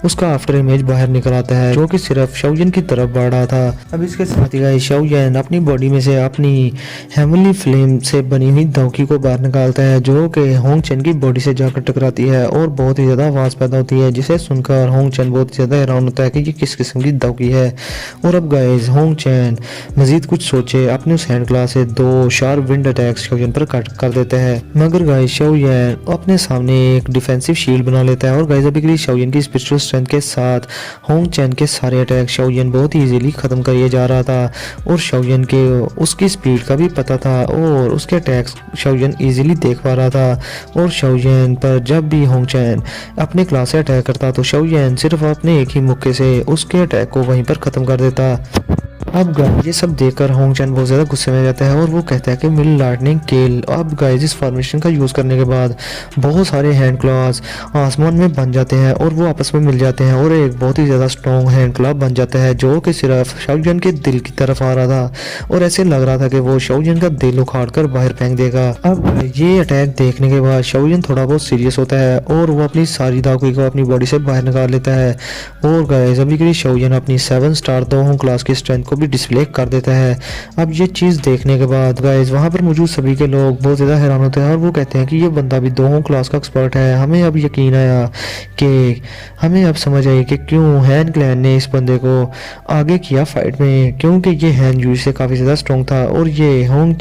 उसका आफ्टर इमेज बाहर निकल आता है जो कि सिर्फ शाओलिन की तरफ बढ़ रहा था। अब इसके साथ ही गाइस शाओलिन अपनी बॉडी में से अपनी हेवनली फ्लेम से बनी हुई दावकी को बाहर निकालता है जो कि होंग चैन की बॉडी से जाकर टकराती है और बहुत ही ज्यादा आवाज पैदा होती है जिसे सुनकर होंग चैन बहुत ज्यादा हैरान होता है कि ये किस किस्म की दावकी है। और अब गाइस होंग चैन मजीद कुछ सोचे अपने उस हैंड क्लॉ से 2 शार्प विंड अटैक्स शाओलिन पर कट कर देता है मगर गाइस शाओलिन अपने सामने एक डिफेंसिव शील्ड बना लेता है और गाइस अभी के लिए शाओलिन की स्पिरिचुअल स्ट्रेंथ के साथ होंग चैन के सारे अटैक शाओलिन बहुत ही इजीली खत्म करिए जा रहा था और शाओलिन के उसकी स्पीड का भी पता था और उसके अटैक्स शाओलिन इजीली देख पा रहा था। और शाओलिन पर जब भी होंग चैन अपने क्लास से अटैक करता तो शाओलिन सिर्फ अपने एक ही मुक्के से उसके अटैक को वहीं पर खत्म कर देता। अब गाइस ये सब देखकर होंग चैन बहुत ज़्यादा गुस्से में जाता है और वो कहता है कि मिल लाइटनिंग किल। अब गाइस इस फॉर्मेशन का यूज़ करने के बाद बहुत सारे हैंड क्लॉज आसमान में बन जाते हैं और वो आपस में मिल जाते हैं और एक बहुत ही ज़्यादा स्ट्रॉन्ग हैंड क्लॉ बन जाता है जो कि सिर्फ शाओजन के दिल की तरफ आ रहा था और ऐसे लग रहा था कि वो शाओजन का दिल उखाड़ कर बाहर फेंक देगा। अब ये अटैक देखने के बाद शाओजन थोड़ा बहुत सीरियस होता है और वो अपनी सारी दाकुई को अपनी बॉडी से बाहर निकाल लेता है और गाइस अभी के लिए शाओजन अपनी 7 स्टार दोहों क्लास की स्ट्रेंथ को भी डिस्प्ले कर देता है। अब ये चीज़ देखने के बाद गाइस वहाँ पर मौजूद सभी के लोग बहुत ज़्यादा हैरान होते हैं और वो कहते हैं कि ये बंदा भी दोहों क्लास का एक्सपर्ट है। हमें अब यकीन आया कि हमें अब समझ आई कि क्यों हैन क्लैन ने इस बंदे को आगे किया फाइट में, क्योंकि ये हैन यूई से काफ़ी ज़्यादा स्ट्रॉन्ग था और ये होंग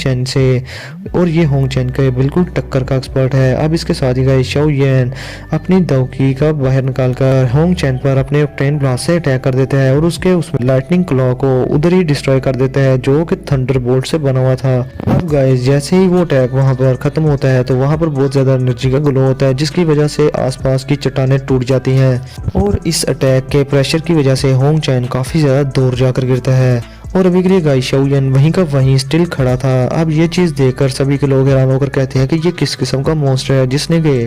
चैन के बिल्कुल टक्कर का एक्सपर्ट है। अब इसके साथ ही गाइस शाओ येन अपनी दाओकी का बाहर निकालकर होंग चैन पर अपने ऑक्टेन ब्लास्ट से अटैक कर देता है और उसमें लाइटनिंग क्लॉ को उधर ही डिस्ट्रॉय कर देता है जो कि थंडरबोल्ट से बना हुआ था। अब गाइस जैसे ही वो अटैक वहां पर खत्म होता है तो वहां पर बहुत ज्यादा एनर्जी का ग्लो होता है जिसकी वजह से आसपास की चट्टानें टूट जाती हैं और इस अटैक के प्रेशर की वजह से होंग चैन काफी ज्यादा दूर जाकर गिरता है और अभी के लिए गाइस शाओयन वहीं का वहीं स्टिल खड़ा था। अब ये चीज़ देखकर सभी के लोग हैरान होकर कहते हैं कि ये किस किस्म का मॉन्स्टर है जिसने के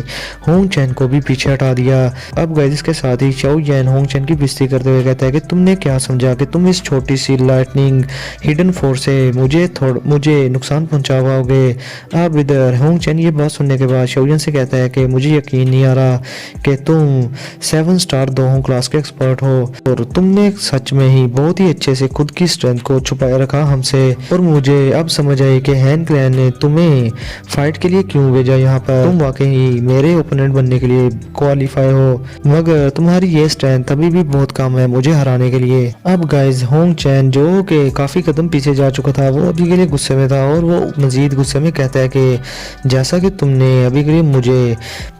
होंग चैन को भी पीछे हटा दिया। अब गाइस इसके साथ ही शाओयन होंग चैन की बेइज्जती करते हुए कहता है कि तुमने क्या समझा कि तुम इस छोटी सी लाइटनिंग हिडन फोर्स से मुझे नुकसान पहुंचा पाओगे। अब इधर होंग चैन ये बात सुनने के बाद शाओयन से कहता है कि मुझे यकीन नहीं आ रहा कि तुम 7 स्टार दोहों क्लास के एक्सपर्ट हो और तुमने सच में ही बहुत ही अच्छे से खुद की स्ट्रेंथ को छुपाए रखा हमसे और मुझे अब समझ आई कि हैन क्लैन ने तुम्हें फाइट के लिए क्यों भेजा यहाँ पर। तुम वाकई मेरे ओपोनेंट बनने के लिए क्वालिफाई हो मगर तुम्हारी ये स्ट्रेंथ अभी भी बहुत कम है मुझे हराने के लिए। अब गाइस होंग चैन जो कि काफी कदम पीछे जा चुका था वो अभी के लिए गुस्से में था और वो मजीद गुस्से में कहता है कि जैसा कि तुमने अभी के लिए मुझे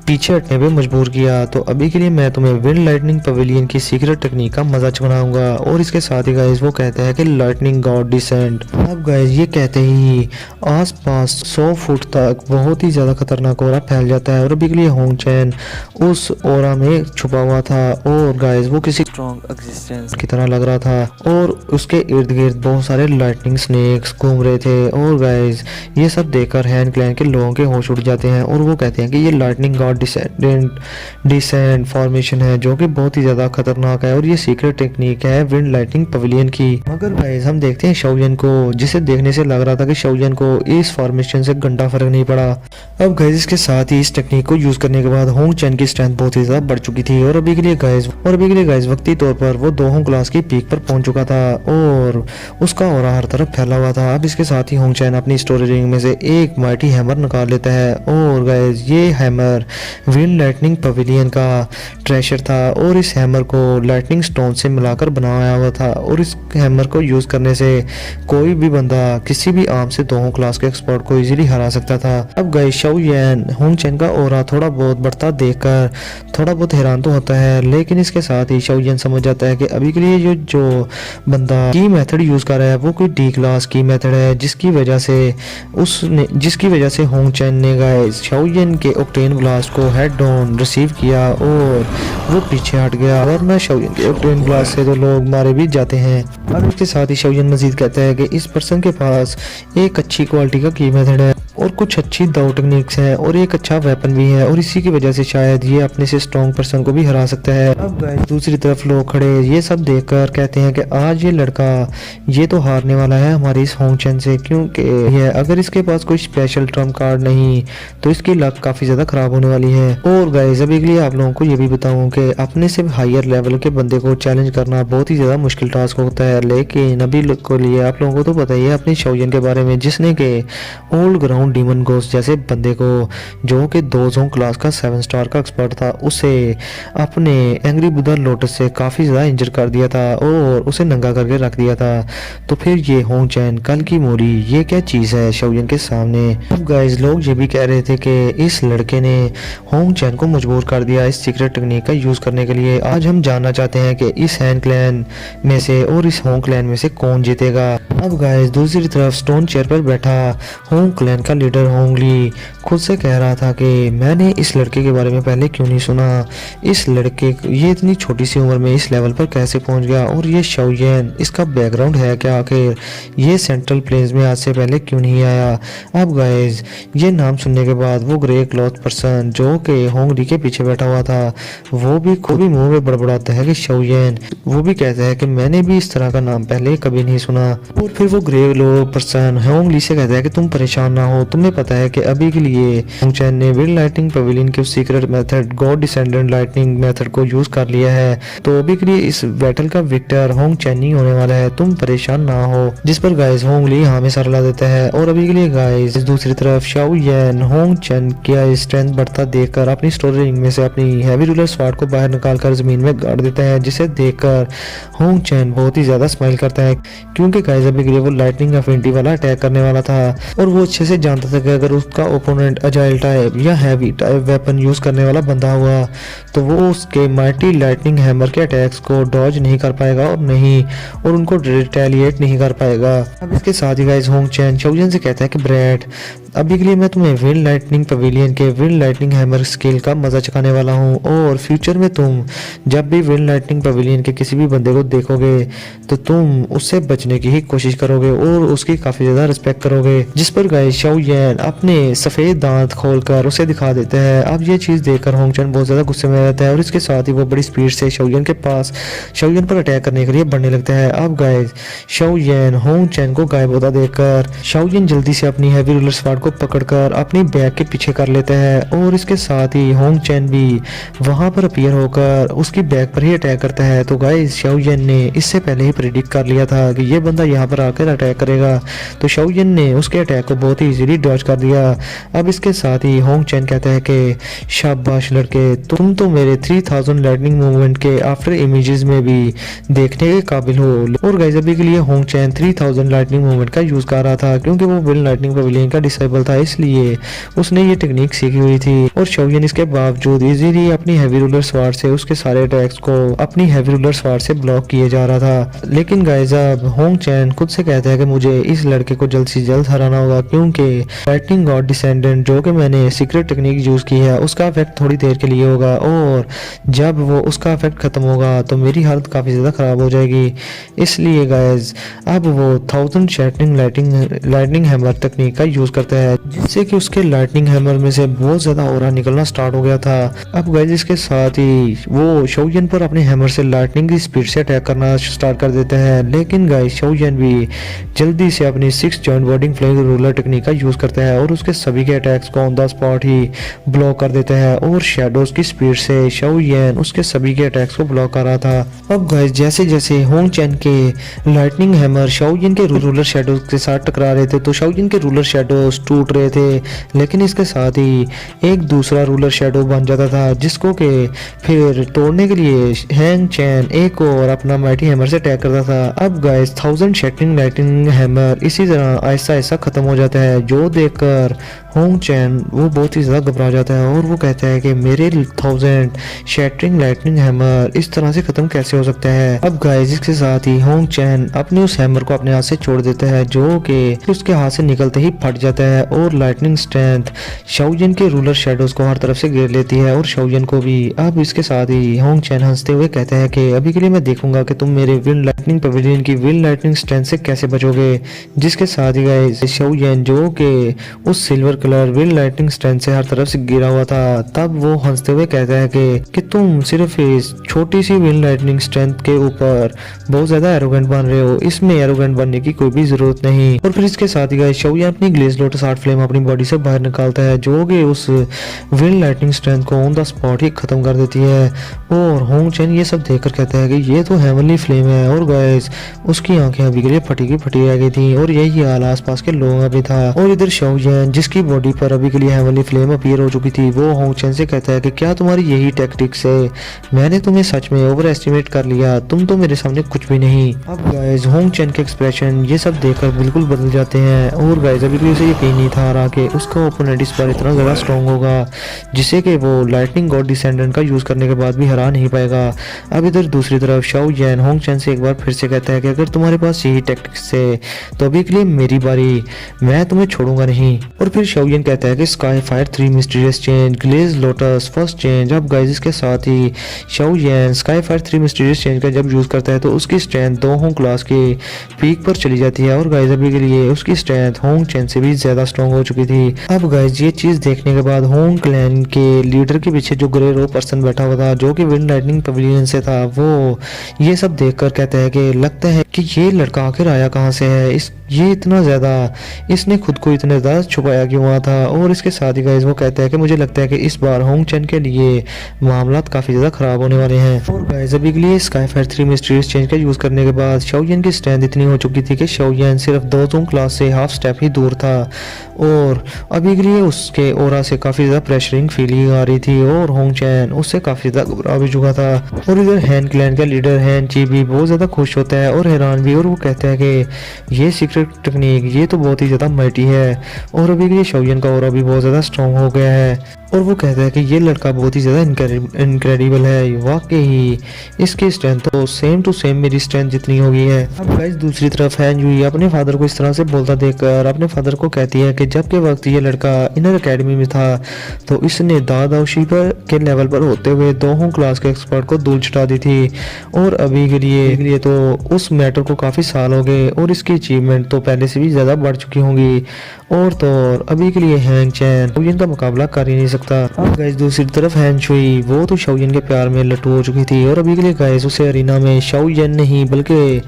पीछे हटने पे मजबूर किया तो अभी के लिए मैं तुम्हें विंड लाइटनिंग पवेलियन की सीक्रेट टेक्निक का मजा चखवाऊंगा। और इसके साथ ही गाइस वो कहते हैं कि लाइटनिंग गॉड डिसेंट। अब गाइस ये कहते ही आसपास 100 फुट तक बहुत ही ज्यादा खतरनाक ओरा फैल जाता है और अभी के लिए होंग चैन उस ओरा में छुपा हुआ था और गाइस वो किसी स्ट्रॉन्ग एग्जिस्टेंस की तरह लग रहा था और उसके इर्द गिर्द बहुत सारे लाइटनिंग स्नेक्स घूम रहे थे और गाइस ये सब देखकर हैन क्लैन के लोगों के होश उड़ जाते हैं और वो कहते हैं कि ये लाइटनिंग गॉड डिसेंट फॉर्मेशन है जो कि बहुत ही ज्यादा खतरनाक है और ये सीक्रेट टेक्निक है विंड लाइटनिंग पवेलियन की। मगर गाइस हम देखते हैं शाओयन को जिसे देखने से लग रहा था कि शाओयन को इस फॉर्मेशन से घंटा फर्क नहीं पड़ा। अब गाइस इसके साथ ही इस टेक्निक को यूज करने के बाद होंग चैन की स्ट्रेंथ बहुत ही ज्यादा बढ़ चुकी थी और अभी के लिए गाइस वक्ती तौर पर वो दोहों क्लास की पीक पर पहुंच चुका था और उसका ऑरा हर तरफ फैला हुआ था। अब इसके साथ ही होंग चैन अपनी स्टोरी रिंग में से एक माइटी हैमर निकाल लेता है और गाइस ये हैमर विंड लाइटनिंग पवेलियन का ट्रेशर था और इस हैमर को लाइटनिंग स्टोन से मिलाकर बनाया हुआ था और इस हैमर को यूज करने से कोई भी बंदा किसी भी आर्म से दोहों क्लास के एक्सपर्ट को इजीली हरा सकता था। अब गाइस शाओयन होंग चैन का ऑरा थोड़ा बहुत बढ़ता देखकर थोड़ा बहुत हैरान तो होता है लेकिन इसके साथ ही शाओयन समझ जाता है कि अभी के लिए जो बंदा की मेथड यूज कर रहा है वो कोई डी क्लास की मेथड है जिसकी वजह से होंग चैन ने गाइस शाओयन के ऑक्टेन ब्लास्ट को हेड ऑन रिसीव किया और वो पीछे हट गया वरना शाओयन के ऑक्टेन ब्लास्ट से तो लोग मारे भी जाते हैं। और इसके साथ ही शाओयन मजीद कहता है कि इस पर्सन के पास एक अच्छी क्वालिटी का की मेथड है और कुछ अच्छी दाव टेक्निक्स हैं और एक अच्छा वेपन भी है और इसी की वजह से शायद ये अपने से स्ट्रॉन्ग पर्सन को भी हरा सकता है। अब गाइस दूसरी तरफ लोग खड़े ये सब देखकर कहते हैं कि आज ये लड़का ये तो हारने वाला है हमारी इस होंग चैन से क्योंकि ये अगर इसके पास कोई स्पेशल ट्रम्प कार्ड नहीं तो इसकी लक काफी ज्यादा खराब होने वाली है। और गाइस अभी के लिए आप लोगों को ये भी बताऊं कि अपने से हायर लेवल के बंदे को चैलेंज करना बहुत ही ज्यादा मुश्किल टास्क होता है लेकिन अभी को लिए आप लोगों को तो पता ही है अपनी शाओयन के बारे में जिसने के ओल्ड ग्राउंड डीमन गोस्ट जैसे बंदे को जो कि 2 क्लास का 7 स्टार का एक्सपर्ट था उसे अपने एंग्री बुद्धा लोटस से काफी ज्यादा इंजर कर दिया था और उसे नंगा करके रख दिया था। तो फिर ये होंग चैन कल की मोरी ये क्या चीज है शाओयन के सामने। अब गाइस लोग ये भी कह रहे थे कि इस लड़के ने होंग चैन को मजबूर कर दिया इस सीक्रेट टेक्निक का यूज़ करने के लिए। आज हम जानना चाहते हैं कि इस हैन क्लैन में से और इस होंग क्लैन में से कौन जीतेगा। अब गाइस दूसरी तरफ स्टोन चेयर पर बैठा होंग क्लैन का लीडर होंग ली खुद से कह रहा था कि मैंने इस लड़के के बारे में पहले क्यों नहीं सुना, इस लड़के ये इतनी छोटी सी उम्र में इस लेवल पर कैसे पहुंच गया, और ये शाओयेन इसका बैकग्राउंड है क्या, आखिर ये सेंट्रल प्लेन्स में आज से पहले क्यों नहीं आया। अब गाइस ये नाम सुनने के बाद वो ग्रे क्लॉथ पर्सन जो कि होंग ली के पीछे बैठा हुआ था वो भी खुद ही मुंह में बड़बड़ाता है कि शाओयेन, वो भी कहता है कि मैंने भी इस तरह का नाम पहले कभी नहीं सुना। और फिर वो ग्रे पर्सन होंग ली से कहता है कि तुम परेशान ना हो, तुम्हें पता है कि अभी के लिए होंग चैन ने विंड लाइटनिंग पवेलियन के secret method God descendant lightning method को यूज कर लिया है, तो अभी के लिए इस बैटल का विक्टर होंग चैन ही होने वाला है, तुम परेशान ना हो। जिस पर गाइस होंग ली हाँ में सर ला देता है। और अभी के लिए गाइस दूसरी तरफ शाओयेन होंग चैन का स्ट्रेंथ बढ़ता देखकर अपनी स्टोरी रिंग में से अपनी हैवी रूलर स्वॉर्ड को बाहर निकालकर जमीन में गाड़ देता है, जिसे देखकर होंग चैन बहुत ही ज्यादा स्माइल करता है क्योंकि गाइस अभी के लिए वो लाइटनिंग अफिनिटी वाला अटैक करने वाला था और वो अच्छे से जानता था कि अगर उसका ओपोनेंट अजाइल टाइप या हैवी टाइप वेपन यूज करने वाला बंदा हुआ तो वो उसके माइटी लाइटनिंग हैमर के अटैक्स को डॉज नहीं कर पाएगा और उनको रिटेलिएट नहीं कर पाएगा। अब इसके साथ ही गाइस होंग चैन शाओयेन से कहता है कि ब्रैड अभी के लिए मैं तुम्हें विंड लाइटनिंग पवेलियन के विंड लाइटनिंग हैमर स्किल का मजा चखाने वाला हूँ, और फ्यूचर में तुम जब भी विंड लाइटनिंग पवेलियन के किसी भी बंदे को देखोगे तो तुम उससे बचने की ही कोशिश करोगे और उसकी काफी ज्यादा रिस्पेक्ट करोगे। जिस पर गाइस शाओयेन अपने सफेद दांत खोलकर उसे दिखा देते हैं। अब ये चीज देखकर होंग चैन बहुत ज्यादा गुस्से में रहता है और इसके साथ ही वो बड़ी स्पीड से शाओयेन पर अटैक करने के लिए बढ़ने लगता है। अब गाइस शाओयेन होंग चैन को गायब होता देखकर शाओयेन जल्दी से अपनी हैवी रूलर स्वॉर्ड को पकड़कर अपनी बैग के पीछे कर लेता है और इसके साथ ही होंग चैन भी वहां पर अपीयर होकर उसकी बैग पर ही अटैक करता है। तो गाइस शाओयेन ने इससे पहले ही प्रेडिक्ट कर लिया था कि ये बंदा यहाँ पर आकर अटैक करेगा, तो शाओयेन ने उसके अटैक को बहुत ही इजीली डॉज कर दिया। अब इसके साथ ही होंग चैन कहता है कि शाबाश लड़के, तुम तो मेरे 3000 लाइटनिंग मूवमेंट के आफ्टर इमेजेस में भी देखने के काबिल हो। और गाइस अभी के लिए होंग चैन 3000 लाइटनिंग मूवमेंट का यूज कर रहा था क्योंकि वो विंड लाइटनिंग पवेलियन का डिसेबल था, इसलिए उसने ये टेक्निक सीखी हुई थी। और शाओयेन इसके बावजूद इजीली अपनी हैवी रूलर स्वॉर्ड से उसके सारे अटैक्स को अपनी हैवी रूलर स्वॉर्ड से ब्लॉक किए जा रहा था। लेकिन गाइस अब होंग चैन खुद से कहता है कि मुझे इस लड़के को जल्द से जल्द हराना होगा क्योंकि लाइटनिंग गॉड डिसेंडेंट जो कि मैंने सीक्रेट टेक्निक यूज की है उसका इफेक्ट थोड़ी देर के लिए होगा और जब वो उसका इफेक्ट खत्म होगा तो मेरी हालत काफी ज्यादा खराब हो जाएगी। इसलिए गाइस अब वो 1000 शैटरिंग लाइटनिंग हैमर टेक्निक का यूज करता है जिससे कि उसके लाइटनिंग हैमर में से बहुत ज्यादा ऑरा निकलना स्टार्ट हो गया था। अब गाइस इसके साथ ही वो शाओयेन पर अपने हैमर से लाइटनिंग की स्पीड से अटैक करना स्टार्ट कर देता है। लेकिन गाइस शाओयेन भी जल्दी से अपनी 6 joint boarding flame ruler technique का यूज करता है और उसके सभी के अटैक्स को on the spot he block कर देता है और शैडोज की स्पीड से शाओयेन उसके सभी के अटैक्स को ब्लॉक कर रहा था। अब गाइस जैसे जैसे होंग चैन के लाइटनिंग हैमर शाओयेन के रूलर शैडोज के साथ टकरा रहे थे तो शाओयेन के रूलर शैडोज टूट रहे थे, लेकिन इसके साथ ही एक दूसरा रूलर शैडो बन जाता था जिसको के फिर तोड़ने के लिए होंग चैन एक और अपना माइटी हैमर से अटैक करता था। अब गाइस 1000 शैटरिंग लाइटनिंग हैमर इसी तरह ऐसा ऐसा खत्म हो जाता है जो देखकर होंग चैन वो बहुत ही ज्यादा घबरा जाता है और वो कहता है कि मेरे 1000 शैटरिंग लाइटनिंग हैमर इस तरह से खत्म कैसे हो सकता है। अब गाइस इसके साथ ही होंग चैन अपने उस हैमर को अपने हाथ से छोड़ देता है जो कि उसके हाथ से निकलते ही फट जाता है और लाइटनिंग स्ट्रेंथ शाओयेन के रूलर शैडोज को हर तरफ से घेर लेती है और शाओयेन को भी। अब इसके साथ ही होंग चैन हंसते हुए कहता है कि अभी के लिए मैं देखूंगा कि तुम मेरे विंड लाइटनिंग पवेलियन की विंड लाइटनिंग स्ट्रेंथ से कैसे बचोगे। जिसके साथ ही गाइस शाओयेन जो कि उस silver colour wind lightning strength से हर तरफ से गिरा हुआ था, तब वो हंसते हुए कहता है कि तुम सिर्फ इस छोटी सी विंड लाइटनिंग स्ट्रेंथ के ऊपर बहुत ज्यादा एरोगेंट बन रहे हो, इसमें एरोगेंट बनने की कोई भी जरूरत नहीं। और फिर इसके साथ ही गाइस शाओयेन अपनी ग्लेज लोटस आर्ट फ्लेम अपनी बॉडी से बाहर निकालता है जो कि उस विंड लाइटनिंग स्ट्रेंथ को ऑन द स्पॉट ही खत्म कर देती है। और होंग चैन ये सब देखकर कहता है कि ये तो हेवनली फ्लेम है और गाइस उसकी आंखें अभी के लिए फटी की फटी रह गई थी और यही हाल आसपास के लोगों का भी था। और इधर शाओयेन जिसकी बॉडी पर अभी के लिए हेवनली फ्लेम अपीयर हो चुकी थी वो होंग चैन से कहता है कि क्या तुम्हारी यही टैक्टिक्स से, मैंने तुम्हें सच में ओवर एस्टिमेट कर लिया, तुम तो मेरे सामने कुछ भी नहीं। अब गाइस होंग चैन के एक्सप्रेशन ये सब देखकर बिल्कुल बदल जाते हैं और गाइस अभी भी उसे यकीन नहीं था रहा कि उसका ओपोनेंट इस बार इतना ज़्यादा स्ट्रॉन्ग होगा जिससे कि वो लाइटनिंग गॉड डिसेंडेंट का यूज़ करने के बाद भी हरा नहीं पाएगा। अब इधर दूसरी तरफ शाओ यान होंग चैन से एक बार फिर से कहता है कि अगर तुम्हारे पास यही टैक्टिक्स है तो अभी के लिए मेरी बारी, मैं तुम्हें छोड़ूंगा नहीं। और फिर शाओ यान कहता है कि sky fire 3 mysterious change, glaze lotus first change. अब गाइस इसके साथ ही Xiao Yan sky fire 3 mysterious change का जब यूज़ करता है तो उसकी स्ट्रेंथ दो होंग क्लास के पीक पर चली जाती है और गाइस अभी के लिए उसकी स्ट्रेंथ होंग चैन से भी ज़्यादा स्ट्रॉन्ग हो चुकी थी। अब गाइस ये चीज़ देखने के बाद होंग क्लैन के लीडर के पीछे जो ग्रे रो पर्सन बैठा हुआ था जो कि विंड लाइटनिंग पवेलियन से था, वो ये सब देखकर कहता है कि लगता है कि ये लड़का आखिर आया कहाँ से है, ये इतना ज़्यादा, इसने खुद को इतने ज़्यादा छुपाया क्यों हुआ था। और इसके साथ ही गाइस वो कहता है कि मुझे लगता है कि इस बार होंग चैन के लिए मामला काफ़ी ज़्यादा ख़राब होने वाले हैं। और गाइस अभी के लिए स्काई फायर 3 मिस्टीरियस चेंज का यूज़ करने के बाद शाओ यान की स्ट्रेंथ इतनी हो चुकी थी कि शाओ यान सिर्फ दो जोन क्लास से हाफ स्टेप ही दूर था और अभी के लिए उसके ओरा से काफ़ी ज़्यादा प्रेशरिंग फीलिंग आ रही थी और होंग चैन उससे काफ़ी ज़्यादा घबरा भी चुका था। और इधर हैन क्लैन का लीडर हैन ची भी बहुत ज़्यादा खुश होता है और हैरान भी, और वो कहता है कि ये सीक्रेट टेक्निक ये तो बहुत ही ज़्यादा माइटी है और अभी के लिए शाओ यान का ओरा भी बहुत ज़्यादा स्ट्रॉन्ग हो गया है। और वो कहता है कि ये लड़का बहुत ही ज़्यादा इनक्रेडिबल है, वाकई इसकी स्ट्रेंथ तो सेम टू सेम मेरी स्ट्रेंथ जितनी हो गई है। अब गाइस दूसरी तरफ हैन यूई अपने फादर को इस तरह से बोलता देखकर अपने फादर को कहती है कि जब के वक्त ये लड़का इनर एकेडमी में था तो इसने दादाओशी पर के लेवल पर होते हुए दोनों क्लास के एक्सपर्ट को धूल चटा दी थी और अभी के लिए तो उस मैटर को काफ़ी साल हो गए और इसकी अचीवमेंट तो पहले से भी ज़्यादा बढ़ चुकी होंगी और तो और अभी के लिए हैंग चैन शाओ यान का मुकाबला कर ही नहीं सकता। अब गाइस दूसरी तरफ हैन शुई वो तो शाओ यान के प्यार में लट्टू हो चुकी थी और अभी के लिए गाइस उसे अरीना में शाओ यान नहीं बल्कि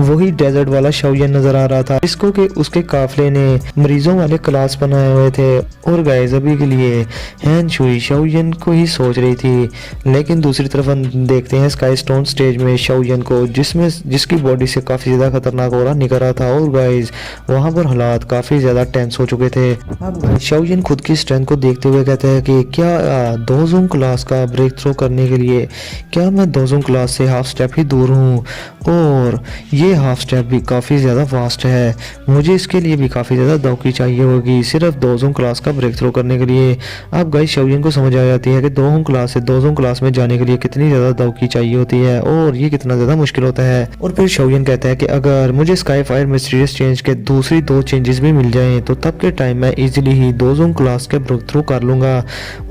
वही डेजर्ट वाला शाओ यान नजर आ रहा था जिसको कि उसके काफले ने मरीजों वाले क्लास बनाए हुए थे। और गाइस अभी के लिए हैन शुई शाओ यान को ही सोच रही थी, लेकिन दूसरी तरफ हम देखते हैं स्काई स्टोन स्टेज में शाओ यान को जिसकी बॉडी से काफी ज्यादा खतरनाक हो रहा निकल रहा था और गाइस वहां पर हालात काफी ज्यादा टेंस हो चुके थे। अब शाओ यान खुद की स्ट्रेंथ को देखते हुए कहते हैं कि क्या दोजोंग क्लास का ब्रेक थ्रू करने के लिए क्या मैं दोजोंग क्लास से हाफ स्टेप ही दूर हूँ और ये हाफ स्टेप भी काफ़ी ज़्यादा फास्ट है, मुझे इसके लिए भी काफ़ी ज़्यादा दौकी चाहिए होगी सिर्फ दोजोंग क्लास का ब्रेक थ्रू करने के लिए। अब गाइस शाओ यान को समझ आ जाती है कि दोजोंग क्लास से दोजोंग क्लास में जाने के लिए कितनी ज़्यादा दौकी चाहिए होती है और ये कितना ज़्यादा मुश्किल होता है। और फिर शाओ यान कहता है कि अगर मुझे स्काई फायर मिस्टीरियस चेंज के दूसरी 2 चेंजेस भी मिल जाएं तो तब के टाइम मैं इजीली ही दोजोंग क्लास के ब्रेक थ्रू कर लूँगा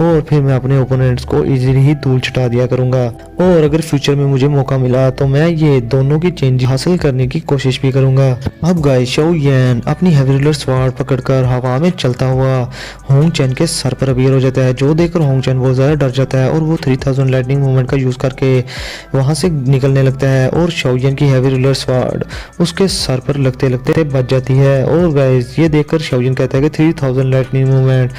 और फिर मैं अपने ओपोनेंट्स को इजीली ही धूल चटा दिया करूंगा और अगर फ्यूचर में मुझे मौका मिला तो मैं ये दोनों की चेंज हासिल करने की कोशिश भी करूंगा। अब गाइस शाओ यान अपनी हेवी रूलर स्वार्ड पकड़कर हवा में चलता हुआ होंग चैन के सर पर अपीयर हो जाता है जो देखकर होंग चैन बहुत ज़्यादा डर जाता है और वो 3000 लाइटनिंग मूवमेंट का यूज़ करके वहां से निकलने लगता है और शाओ यान की हेवी रूलर स्वार्ड उसके सर पर लगते लगते बच जाती है। और गाइस ये देखकर शाओ यान कहता है कि 3000 लाइटनिंग मूवमेंट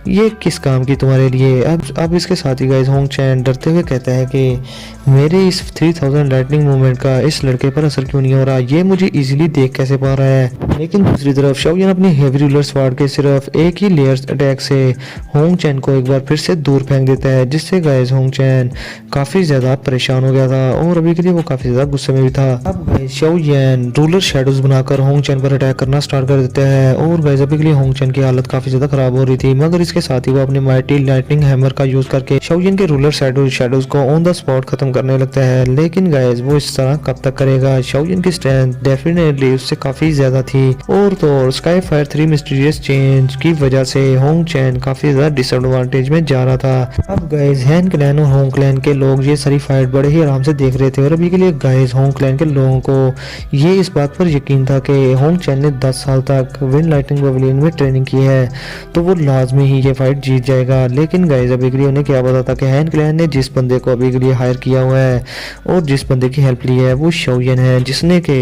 ये किस काम की तुम्हारे लिए। अब इसके साथ ही गाइस होंग चैन डरते हुए कहता है कि मेरे इस 3000 लाइटनिंग मूवमेंट का इस लड़के पर असर क्यों नहीं हो रहा, ये मुझे इजीली देख कैसे पा रहा है। लेकिन दूसरी तरफ शाओ यान अपनी हेवी रूलर स्वार्ड के सिर्फ एक ही लेयर अटैक से होंग चैन को एक बार फिर से दूर फेंक देता है जिससे गाइस होंग चैन काफी ज्यादा परेशान हो गया था और अभी के लिए वो काफी ज्यादा गुस्से में भी था। अब गाइस शाओ यान रूलर शैडोज बनाकर होंग चैन पर अटैक करना स्टार्ट कर देता है और गाइस अभी के लिए होंग चैन की हालत काफी ज्यादा खराब हो रही थी, मगर इसके साथ ही वो अपने माइटी लाइटनिंग हैमर का यूज करके शाओ यान के रूलर शैडोज को ऑन द स्पॉट खत्म करने लगता है। लेकिन गाइस वो इस तरह कब तक करेगा, शाओ यान की स्ट्रेंथ डेफिनेटली उससे काफी ज्यादा थी और तो स्काई फायर 3 मिस्टीरियस चेंज की वजह से होंग चैन काफी ज्यादा डिसएडवांटेज में जा रहा था। अब गाइस हैन क्लैन और होंग क्लैन के लोग ये सारी फाइट बड़े ही आराम से देख रहे थे और अभी के लिए गाइस होंग क्लैन के लोगों को ये इस बात पर यकीन था कि होंग चैन ने 10 साल तक विंड लाइटनिंग पवेलियन में ट्रेनिंग की है तो वो लाजमी ही ये फाइट जीत जाएगा। लेकिन गाइस अभी के लिए उन्हें क्या पता था कि हैन क्लैन ने जिस बंदे को अभी के लिए हायर किया हुआ है और जिस बंदे की हेल्प ली है वो शाओ यान है जिसने के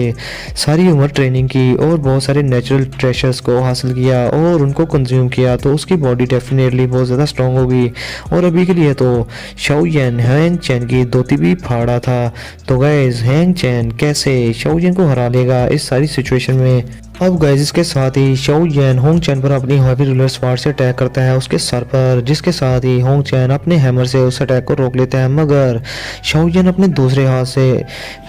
सारी उम्र ट्रेनिंग की और बहुत सारे नेचुरल ट्रेशर्स को हासिल किया और उनको कंज्यूम किया तो उसकी बॉडी डेफिनेटली बहुत ज़्यादा स्ट्रॉन्ग होगी। और अभी के लिए तो शाओ यान हैंग चैन की धोती भी फाड़ा था। तो गाइस हैंग चैन कैसे शाओ यान को हरा लेगा इस सारी सिचुएशन में। अब गाइस इसके साथ ही शाओ जैन होंग चैन पर अपनी हैवी रूलर स्वार्ड से अटैक करता है उसके सर पर, जिसके साथ ही होंग चैन अपने हैमर से उस अटैक को रोक लेता है, मगर शाओ जैन अपने दूसरे हाथ से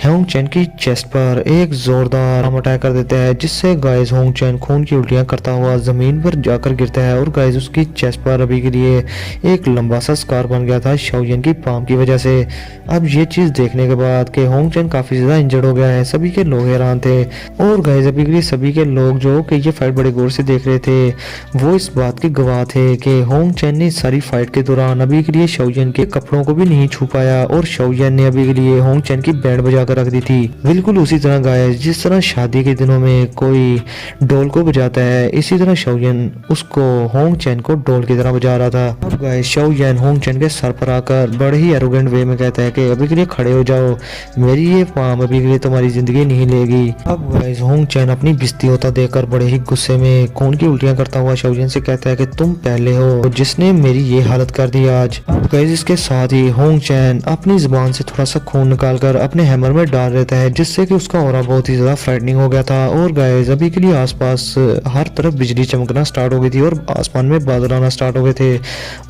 होंग चैन की चेस्ट पर एक जोरदार अटैक कर देता है, जिससे गाइस होंग चैन खून की उल्टियां करता हुआ जमीन पर जाकर गिरता है और गाइस उसकी चेस्ट पर अभी के लिए एक लंबा सा स्कार बन गया था शाओ जैन की पाम की वजह से। अब ये चीज देखने के बाद कि होंग चैन काफी ज्यादा इंजर्ड हो गया है, सभी के लोग हैरान थे और गाइस अभी के लिए सभी के लोग जो कि ये फाइट बड़े गौर से देख रहे थे वो इस बात के गवाह थे कि होंग चैन ने सारी फाइट के दौरान अभी के लिए शाओ जैन के कपड़ों को भी नहीं छू पाया और शाओ जैन ने अभी के लिए होंग चैन की बैंड बजा कर रख दी थी, बिल्कुल उसी तरह गाइस जिस तरह शादी के दिनों में कोई डोल को बजाता है, इसी तरह शाओ जैन उसको होंग चैन को डोल की तरह बजा रहा था। अब गाइस शाओ जैन होंग चैन के सर पर आकर बड़े ही एरोगेंट वे में कहता है कि अभी के लिए खड़े हो जाओ, मेरी ये पाम अभी के लिए तुम्हारी जिंदगी नहीं लेगी। अब गाइस होंग चैन अपनी बिस्ती होता देखकर बड़े ही गुस्से में खून की उल्टियां करता हुआ शाओ जैन से कहता है कि तुम पहले हो जिसने मेरी ये हालत कर दी आज। अब गाइस इसके साथ ही होंग चैन अपनी जुबान से थोड़ा सा खून निकालकर अपने हैमर में डाल देता है, जिससे कि उसका ऑरा बहुत ही ज्यादा फ्राइटनिंग हो गया था और गाइस अभी के लिए आसपास हर तरफ बिजली चमकना स्टार्ट हो गई थी और आसमान में बादल आना स्टार्ट हो गए थे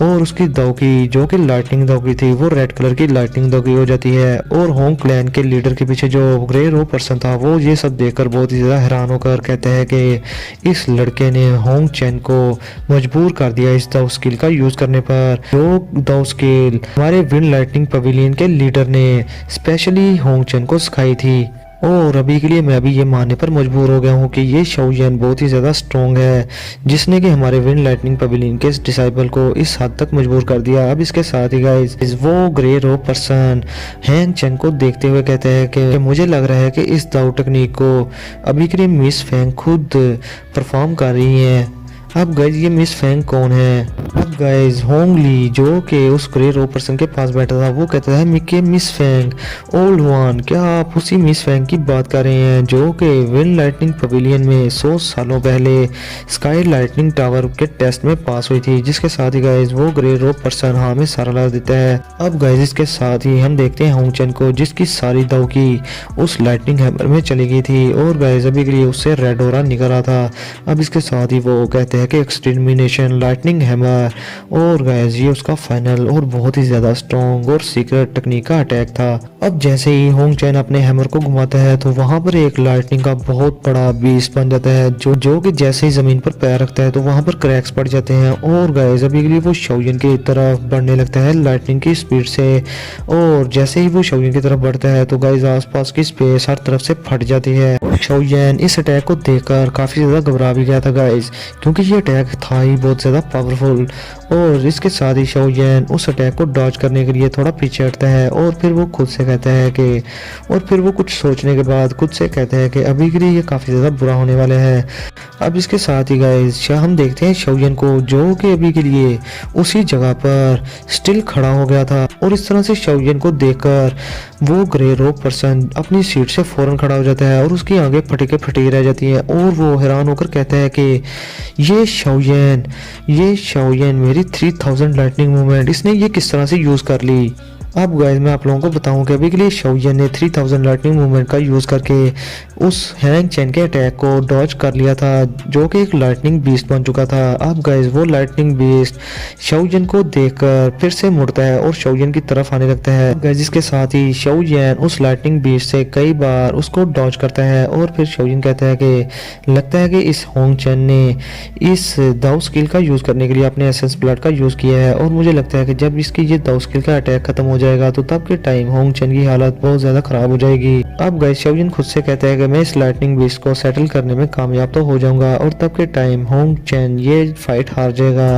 और उसकी दौकी जो कि लाइटनिंग दौकी थी वो रेड कलर की लाइटनिंग दौकी हो जाती है और होंग क्लैन के लीडर के पीछे जो ग्रे रो पर्सन था वो ये सब देखकर बहुत ही ज्यादा हैरान होकर कहते हैं कि इस लड़के ने होंग चैन को मजबूर कर दिया इस दाव स्किल का यूज करने पर, जो दाव स्किल हमारे विंड लाइटनिंग पवेलियन के लीडर ने स्पेशली होंग चैन को सिखाई थी। और अभी के लिए मैं अभी ये मानने पर मजबूर हो गया हूँ कि ये शाओ जैन बहुत ही ज़्यादा स्ट्रॉन्ग है, जिसने कि हमारे विंड लाइटनिंग पवेलियन के डिसाइबल को इस हद तक मजबूर कर दिया। अब इसके साथ ही गाइस वो ग्रे रो पर्सन हैंग चैन को देखते हुए कहते हैं कि मुझे लग रहा है कि इस दाव टेक्निक को अभी के लिए मिस फेंग खुद परफॉर्म कर रही है। अब गाइज ये मिस फेंग कौन है? अब गाइज होंग ली जो कि उस ग्रे रो पर्सन के पास बैठा था वो कहता है मिके मिस फेंग ओल्ड वन, क्या आप उसी मिस फेंग की बात कर रहे हैं जो कि विंड लाइटनिंग पवेलियन में 100 सालों पहले स्काई लाइटनिंग टावर के टेस्ट में पास हुई थी? जिसके साथ ही गाइज वो ग्रे रो पर्सन हाँ में सारा ला देता है। अब गाइज इसके साथ ही हम देखते हैं होंग चैन को जिसकी सारी दाव की उस लाइटनिंग हैमर में चली गई थी और गाइज अभी के लिए उससे रेड ऑरा निकल रहा था। अब इसके साथ ही वो कहते हैं कि एक्सटरमिनेशन लाइटनिंग हैमर और गाइस ये उसका फाइनल और बहुत ही ज्यादा स्ट्रॉन्ग और सीक्रेट टेक्निक का अटैक था। अब जैसे ही होंग चैन अपने हैमर को घुमाता है तो वहां पर एक लाइटनिंग का बहुत बड़ा बीस्ट बन जाता है जो कि जैसे ही जमीन पर पैर रखता है तो वहां पर क्रैक्स पड़ जाते हैं और गाइस अभी के लिए वो शाओ जैन की तरफ बढ़ने लगता है लाइटनिंग की स्पीड से और जैसे ही वो शाओ जैन की तरफ बढ़ता है तो गाइस आसपास की स्पेस हर तरफ से फट जाती है। शाओ जैन इस अटैक को देखकर काफी ज्यादा घबरा भी गया था गाइस, क्योंकि ये अटैक था ही बहुत ज़्यादा पावरफुल और इसके साथ ही शाओ जैन उस अटैक को डॉज करने के लिए थोड़ा पीछे हटता है और फिर वो खुद से कहता है कि और फिर वो कुछ सोचने के बाद खुद से कहता है कि अभी के लिए ये काफ़ी ज़्यादा बुरा होने वाले हैं। अब इसके साथ ही गाइस हम देखते हैं शाओ जैन को जो कि अभी के लिए उसी जगह पर स्टिल खड़ा हो गया था और इस तरह से शाओ जैन को देखकर वो ग्रे रो पर्सन अपनी सीट से फौरन खड़ा हो जाता है और उसकी आंखें फटी रह जाती है और वो हैरान होकर कहता है कि ये शाओ जैन मेरी 3000 लाइटनिंग मूवमेंट इसने ये किस तरह से यूज कर ली। अब गाइस मैं आप लोगों को बताऊं कि अभी के लिए शाओ जैन ने 3000 लाइटनिंग मूवमेंट का यूज करके उस हैंग चैन के अटैक को डॉज कर लिया था जो कि एक लाइटनिंग बीस्ट बन चुका था। अब गाइस वो लाइटनिंग बीस्ट शाओ जैन को देखकर फिर से मुड़ता है और शाओ जैन की तरफ आने लगता है। गाइस इसके साथ ही शाओ जैन उस लाइटनिंग बीस्ट से कई बार उसको डॉज करता है और फिर शाओ जैन कहता है कि लगता है कि इस होंग चैन ने इस दाव स्किल का यूज करने के लिए अपने एसेंस ब्लड का यूज किया है और मुझे लगता है कि जब इसकी ये दाव स्किल का अटैक खत्म हो जाएगा तो तब के टाइम होंग चैन की हालत बहुत ज्यादा खराब हो जाएगी। अब गाइस शाओ जैन खुद से कहता है कि मैं इस लाइटनिंग बीस्ट को सेटल करने में कामयाब तो हो जाऊंगा और तब के टाइम होंग चैन ये फाइट हार जाएगा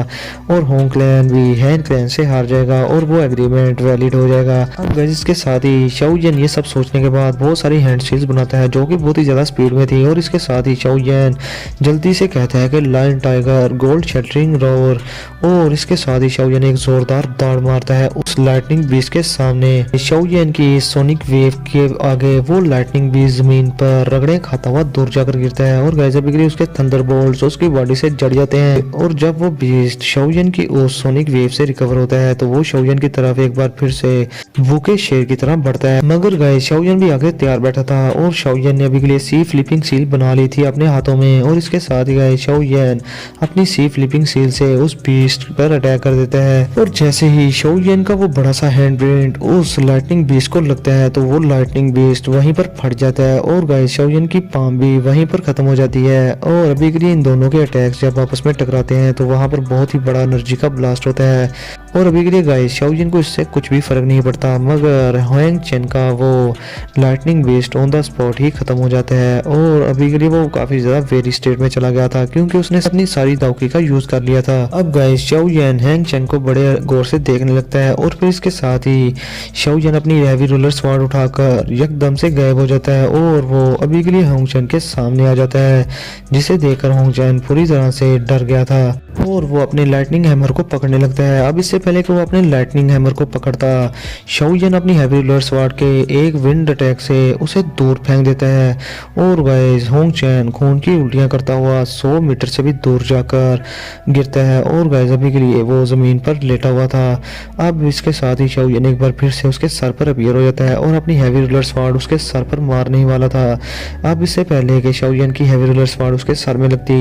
और होंग क्लैन भी हैंग क्लैन से हार जाएगा और वो एग्रीमेंट वैलिड हो जाएगा। अब गाइस इसके साथ ही शाओ जैन ये सब सोचने के बाद बहुत सारी हैंड शील्ड्स बनाता है जो कि बहुत ही ज्यादा स्पीड में थी और इसके साथ ही शाओ जैन जल्दी से कहता है कि lion tiger gold shattering roar और इसके साथ ही शाओ जैन एक जोरदार दाड़ मारता है उस लाइटनिंग बीस्ट जिसके सामने शाओयन की सोनिक वेव के आगे वो लाइटनिंग भी जमीन पर रगड़े खाता हुआ दूर जाकर गिरता है और गाइस अभी उसके थंडरबोल्ट्स उसकी बॉडी से जड़ जाते हैं। और जब वो बीस्ट शाओयन की उस सोनिक वेव से रिकवर होता है तो वो शाओयन की तरफ एक बार फिर से भूखे शेर की तरह बढ़ता है। मगर गाइस शाओयन भी आगे तैयार बैठा था और शाओयन ने अभी के लिए सी फ्लिपिंग सील बना ली थी अपने हाथों में और इसके साथ ही गाइस शाओयन अपनी सी फ्लिपिंग सील से उस बीस्ट पर अटैक कर देता है। और जैसे ही शाओयन का वो बड़ा सा हैंड ब्रेड उस लाइटनिंग बीस्ट को लगता है तो वो लाइटनिंग बीस्ट वहीं पर फट जाता है और गाइस शाओयन की पाम भी वहीं पर खत्म हो जाती है। और अभी के लिए इन दोनों के अटैक्स जब आपस में टकराते हैं तो वहां पर बहुत ही बड़ा एनर्जी का ब्लास्ट होता है और अभी के लिए गाइस शाओयन को इससे कुछ भी फर्क नहीं पड़ता। मगर हुएंग चेन का वो lightning beast on the spot ही खत्म हो जाता है और अभी के लिए वो काफी ज्यादा वेरी स्टेट में चला गया था क्योंकि उसने अपनी सारी दावकी का यूज कर लिया था। अब गाइस शाओयन हैंग चेन को बड़े गौर से देखने लगता है और फिर इसके साथ ही शाओयन अपनी हैवी रूलर स्वॉर्ड उठाकर एकदम से गायब हो जाता है और वो अभी के लिए होंग चेन के सामने आ जाता है, जिसे देखकर होंग चेन पूरी तरह से डर गया था और वो अपने लाइटनिंग हैमर को पकड़ने लगता है। अब इससे पहले कि वो अपने लाइटनिंग हैमर को पकड़ता, शाओयन अपनी हैवी रूलर स्वॉर्ड के एक विंड अटैक से उसे दूर फेंक देता है और गाइस होंग चेन खून की उल्टियां करता हुआ 100 मीटर से भी दूर जाकर गिरता है और गाइस अभी के लिए वो जमीन पर लेटा हुआ था। अब इसके साथ ही शाओयन एक बार फिर से उसके सर पर अपीयर हो जाता है और अपनी हैवी रूलर स्वॉर्ड उसके सर पर मारने ही वाला था। अब इससे पहले कि शाओयन की हैवी रूलर स्वॉर्ड उसके सर में लगती,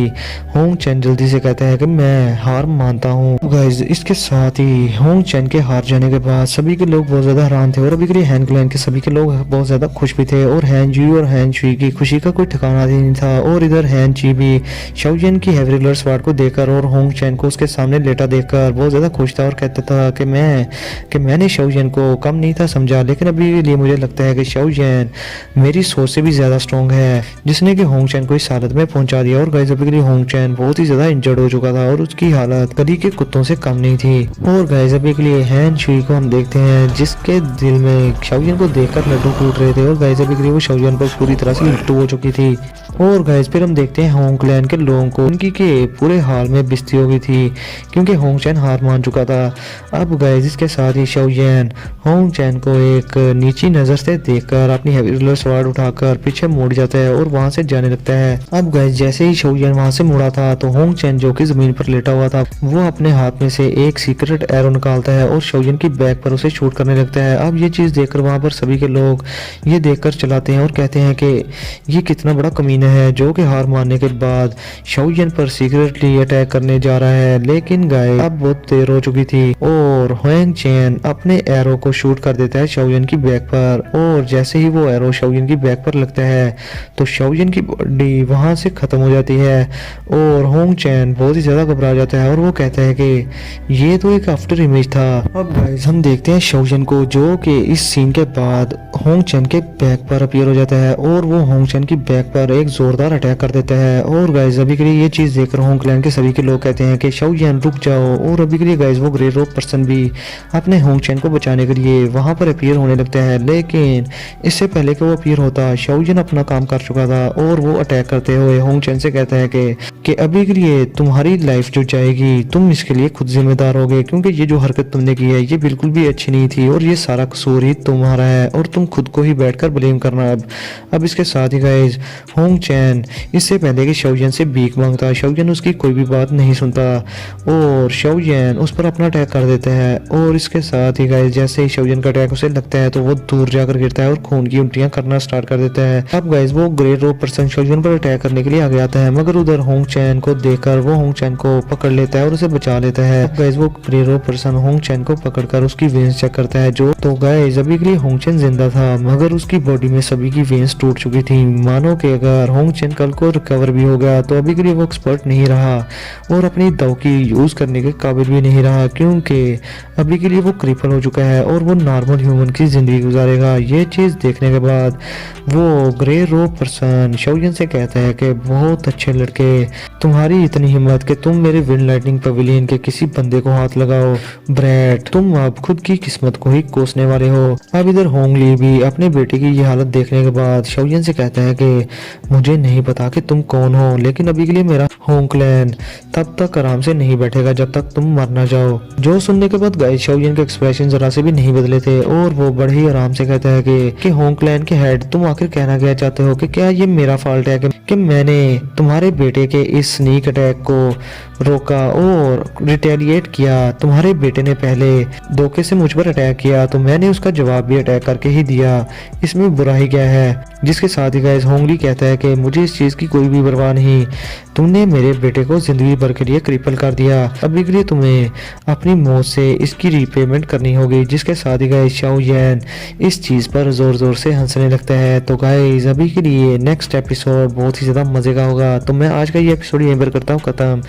होंग चेन जल्दी से कहता है कि मैं हार मानता हूँ। गाइस इसके साथ ही होंग चेन के हार जाने के बाद सभी के लोग बहुत ज्यादा हैरान थे और अभी के लिए हैन क्लैन के सभी के लोग बहुत ज्यादा खुश भी थे और हैन जी और हैन ची की खुशी का कोई ठिकाना ही नहीं था। और इधर हैन ची भी शाओयन की हैवी रूलर स्वॉर्ड को देखकर और होंग चेन को उसके सामने लेटा देखकर बहुत ज्यादा खुश था और कहता था कि मैंने शाओयन को कम नहीं था समझा, लेकिन अभी के लिए मुझे लगता है कि शाओयन मेरी सोच से भी ज्यादा स्ट्रॉन्ग है, जिसने कि होंग चेन को इस हालत में पहुंचा दिया। और गाइस अभी के लिए होंग चेन बहुत ही ज्यादा इंजर्ड हो चुका था और उसकी हालत गली के कुत्तों से कम नहीं थी। और गाइस अभी के लिए हैन शुई को हम देखते हैं जिसके दिल में शाओयन को देखकर लड्डू टूट रहे थे और गाइस अभी के लिए वो शाओयन पर पूरी तरह से लट्टू हो चुकी थी। और गाइस फिर हम देखते हैं होंग क्लैन के लोगों को उनकी के पूरे हाल में बिस्ती हो गई थी क्योंकि होंग चेन हार मान चुका था। अब गाइस इसके साथ ही शाओयन होंग चेन को एक नीची नजर से देखकर अपनी हैवी रूलर स्वॉर्ड उठाकर पीछे मुड़ जाता है और वहां से जाने लगता है। अब गाइस जैसे ही शाओयन वहां से मुड़ा था तो होंग चेन जो कि जमीन पर लेटा हुआ था वो अपने हाथ में से एक सीक्रेट एरो निकालता है और शाओयन की बैक पर उसे शूट करने लगता है। अब ये चीज देखकर वहां पर सभी के लोग ये देखकर चलाते हैं और कहते हैं कि ये कितना बड़ा कमीना है जो कि हार मानने के बाद शाओयन पर सीक्रेटली अटैक करने जा रहा है। लेकिन गाइस अब बहुत देर हो चुकी थी और हुएंग चेन अपने एरो को शूट कर देता है शाओयन की बैक पर और जैसे ही वो एरो शाओयन की बैक पर लगता है तो शाओयन की बॉडी वहां से खत्म हो जाती है और होंग चेन बहुत ही ज्यादा घबरा जाता है और वो कहता है कि ये तो एक आफ्टर इमेज था। अब गाइस हम देखते हैं शाओयन को जो कि इस सीन के बाद होंग चेन के बैक पर अपीयर हो जाता है और वो होंग चेन की बैक पर एक जोरदार अटैक कर देता है। और गाइस अभी के लिए ये चीज देखकर होंग क्लैन के सभी के लोग कहते हैं कि शाओयन रुक जाओ और अभी के लिए गाइस वो ग्रे रोप पर्सन भी अपने होंग चेन को बचाने के लिए वहां पर अपीयर होने लगता है। लेकिन इससे पहले कि वो अपीयर होता शाओयन अपना काम कर चुका था और वो अटैक करते हुए होंग चेन से कहता है कि अभी के लिए तुम्हारी लाइफ जो जाएगी तुम इसके लिए खुद जिम्मेदार होगे क्योंकि ये जो हरकत तुमने की है ये बिल्कुल भी अच्छी नहीं थी और ये सारा कसूर ही तुम्हारा है और तुम खुद को ही बैठकर ब्लेम करना। अब इसके साथ ही गाइस होंग चेन इससे पहले कि शाओयन से भीख मांगता शाओयन उसकी कोई भी बात नहीं सुनता और शाओयन उस पर अपना अटैक कर देता है। और इसके साथ ही गाइस जैसे ही शाओयन का अटैक उसे लगता है तो वो दूर जाकर गिरता है और खून की उल्टियां करना स्टार्ट कर देता है। अब गाइस वो ग्रे रोप पर्सन शाओयन पर अटैक करने के लिए आगे आता है मगर उधर होंग चेन को देखकर वो होंग चेन को पकड़ लेता है और उसे बचा लेता है। गाइस वो ग्रे रोप पर्सन होंग चेन को पकड़कर उसकी वेन्स चेक करता है जो तो गाइस अभी के लिए होंग चेन जिंदा था मगर उसकी बॉडी में सभी की वेन्स टूट चुकी थी। मानो कि अगर होंग चेन कल को रिकवर भी हो गया तो अभी के लिए वो एक्सपर्ट नहीं रहा और अपनी दाव की यूज करने के काबिल भी नहीं रहा क्योंकि अभी के लिए वो क्रिपल हो चुका है और वो नॉर्मल ह्यूमन की जिंदगी गुजारेगा। ये चीज देखने के बाद वो ग्रे रोप पर्सन शाओयन से कहता है कि बहुत अच्छे लड़के, तुम्हारी इतनी हिम्मत कि तुम मेरे विंड लाइटनिंग पवेलियन के किसी बंदे को हाथ लगाओ। ब्रैट तुम अब खुद की किस्मत को ही कोसने वाले हो। अब इधर होंग ली भी अपने बेटे की ये हालत देखने के बाद शाओयन से कहता है कि मुझे नहीं पता कि तुम कौन हो, लेकिन अभी के लिए मेरा होंग क्लैन तब तक आराम से नहीं बैठेगा जब तक तुम मर ना जाओ। जो सुनने के बाद गाइस शाओजिन के एक्सप्रेशन जरा से भी नहीं बदले थे और वो बड़े ही आराम से कहता है कि होंग क्लैन के हेड, तुम आखिर कहना क्या चाहते हो कि क्या ये मेरा फॉल्ट है कि मैंने तुम्हारे बेटे के इस स्नीक अटैक को रोका और रिटेलिएट किया। तुम्हारे बेटे ने पहले धोखे से मुझ पर अटैक किया तो मैंने उसका जवाब भी अटैक करके ही दिया, इसमें बुरा ही क्या है। जिसके साथ ही गाइस होंगली कहता है कि मुझे इस चीज़ की कोई भी परवाह नहीं, तुमने मेरे बेटे को जिंदगी भर के लिए क्रिपल कर दिया, अभी के लिए तुम्हें अपनी मौत से इसकी रीपेमेंट करनी होगी। जिसके साथ ही गाइस शाओजिन इस चीज़ पर ज़ोर ज़ोर से हंसने लगता है। तो गाइस अभी के लिए नेक्स्ट एपिसोड बहुत ही ज़्यादा मज़े का होगा, तो मैं आज का ये एपिसोड यहीं पर करता हूँ ख़त्म,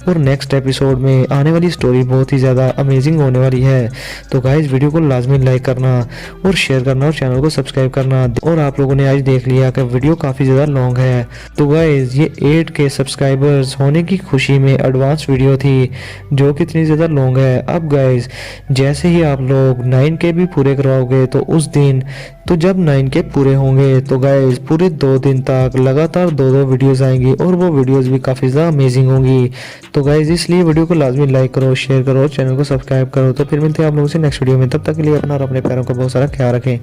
और नेक्स्ट एपिसोड में आने वाली स्टोरी बहुत ही ज़्यादा अमेजिंग होने वाली है। तो गाइस वीडियो को लाजमी लाइक करना और शेयर करना और चैनल को सब्सक्राइब करना। और आप लोगों ने आज देख लिया कि वीडियो काफ़ी ज़्यादा लॉन्ग है, तो गाइस ये 8K सब्सक्राइबर्स होने की खुशी में एडवांस वीडियो थी जो कितनी ज़्यादा लॉन्ग है। अब गाइस जैसे ही आप लोग 9K भी पूरे करवाओगे तो उस दिन, तो जब 9K पूरे होंगे तो गाइस पूरे 2 दिन तक लगातार 2-2 वीडियोस आएंगी और वो वीडियोस भी काफ़ी ज़्यादा अमेजिंग होंगी। तो गाइस इसलिए वीडियो को लाजमी लाइक करो, शेयर करो और चैनल को सब्सक्राइब करो। तो फिर मिलते हैं आप लोगों से नेक्स्ट वीडियो में, तब तक के लिए अपना और अपने पैरों का बहुत सारा ख्याल रखें।